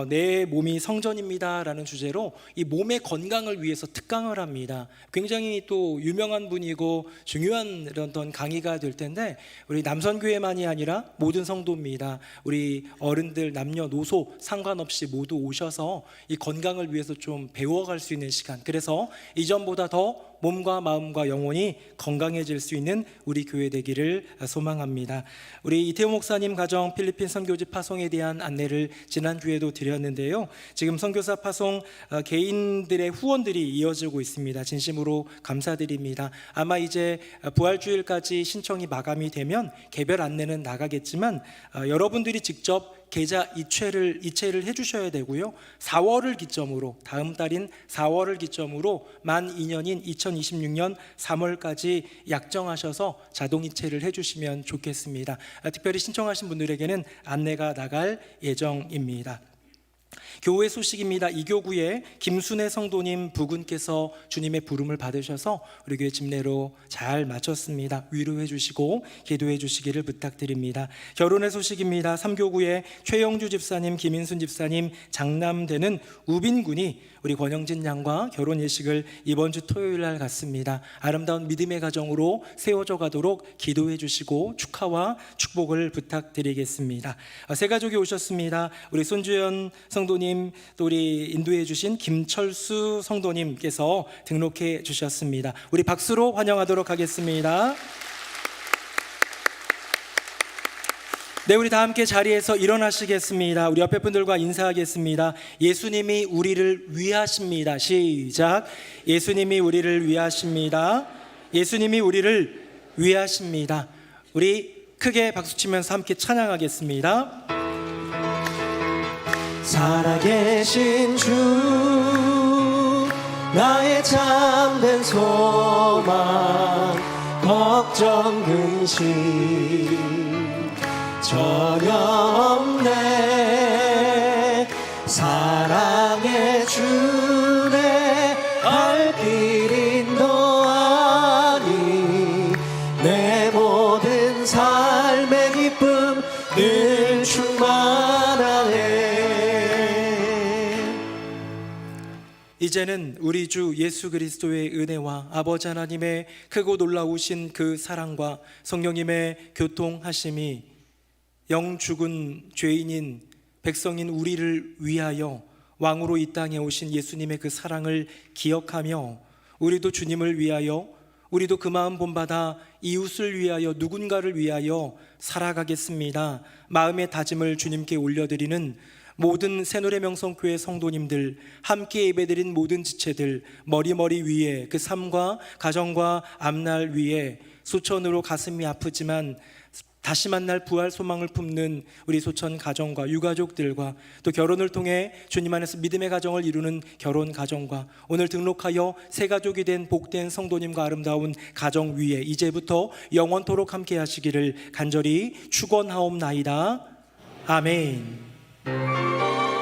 내 몸이 성전입니다 라는 주제로 이 몸의 건강을 위해서 특강을 합니다. 굉장히 또 유명한 분이고 중요한 어떤 강의가 될 텐데 우리 남선교회만이 아니라 모든 성도입니다. 우리 어른들 남녀노소 상관없이 모두 오셔서 이 건강을 위해서 좀 배워갈 수 있는 시간, 그래서 이전보다 더 몸과 마음과 영혼이 건강해질 수 있는 우리 교회 되기를 소망합니다. 우리 이태호 목사님 가정 필리핀 선교지 파송에 대한 안내를 지난주에도 드렸는데요. 지금 선교사 파송 개인들의 후원들이 이어지고 있습니다. 진심으로 감사드립니다. 아마 이제 부활주일까지 신청이 마감이 되면 개별 안내는 나가겠지만 여러분들이 직접 계좌 이체를 해주셔야 되고요. 4월을 기점으로, 다음 달인 4월을 기점으로 만 2년인 2026년 3월까지 약정하셔서 자동 이체를 해주시면 좋겠습니다. 특별히 신청하신 분들에게는 안내가 나갈 예정입니다. 교회 소식입니다. 이교구의 김순애 성도님 부군께서 주님의 부름을 받으셔서 우리 교회 집례로 잘 마쳤습니다. 위로해 주시고 기도해 주시기를 부탁드립니다. 결혼의 소식입니다. 삼교구의 최영주 집사님, 김인순 집사님 장남되는 우빈군이 우리 권영진 양과 결혼 예식을 이번 주 토요일 날 갖습니다. 아름다운 믿음의 가정으로 세워져 가도록 기도해 주시고 축하와 축복을 부탁드리겠습니다. 새 가족이 오셨습니다. 우리 손주연 성도님, 또 우리 인도해 주신 김철수 성도님께서 등록해 주셨습니다. 우리 박수로 환영하도록 하겠습니다. 네, 우리 다 함께 자리에서 일어나시겠습니다. 우리 옆에 분들과 인사하겠습니다. 예수님이 우리를 위하십니다. 시작. 예수님이 우리를 위하십니다. 예수님이 우리를 위하십니다. 우리 크게 박수치면서 함께 찬양하겠습니다. 살아계신 주 나의 참된 소망 걱정 근심 전혀 없네 사랑의 주내 알 길 인도하니 내 모든 삶의 기쁨 늘 충만하네. 이제는 우리 주 예수 그리스도의 은혜와 아버지 하나님의 크고 놀라우신 그 사랑과 성령님의 교통하심이 영 죽은 죄인인 백성인 우리를 위하여 왕으로 이 땅에 오신 예수님의 그 사랑을 기억하며 우리도 주님을 위하여 우리도 그 마음 본받아 이웃을 위하여 누군가를 위하여 살아가겠습니다. 마음의 다짐을 주님께 올려드리는 모든 새노래 명성교회 성도님들, 함께 예배드린 모든 지체들, 머리 위에 그 삶과 가정과 앞날 위에 소천으로 가슴이 아프지만 다시 만날 부활 소망을 품는 우리 소천 가정과 유가족들과 또 결혼을 통해 주님 안에서 믿음의 가정을 이루는 결혼 가정과 오늘 등록하여 새 가족이 된 복된 성도님과 아름다운 가정 위에 이제부터 영원토록 함께 하시기를 간절히 축원하옵나이다. 아멘.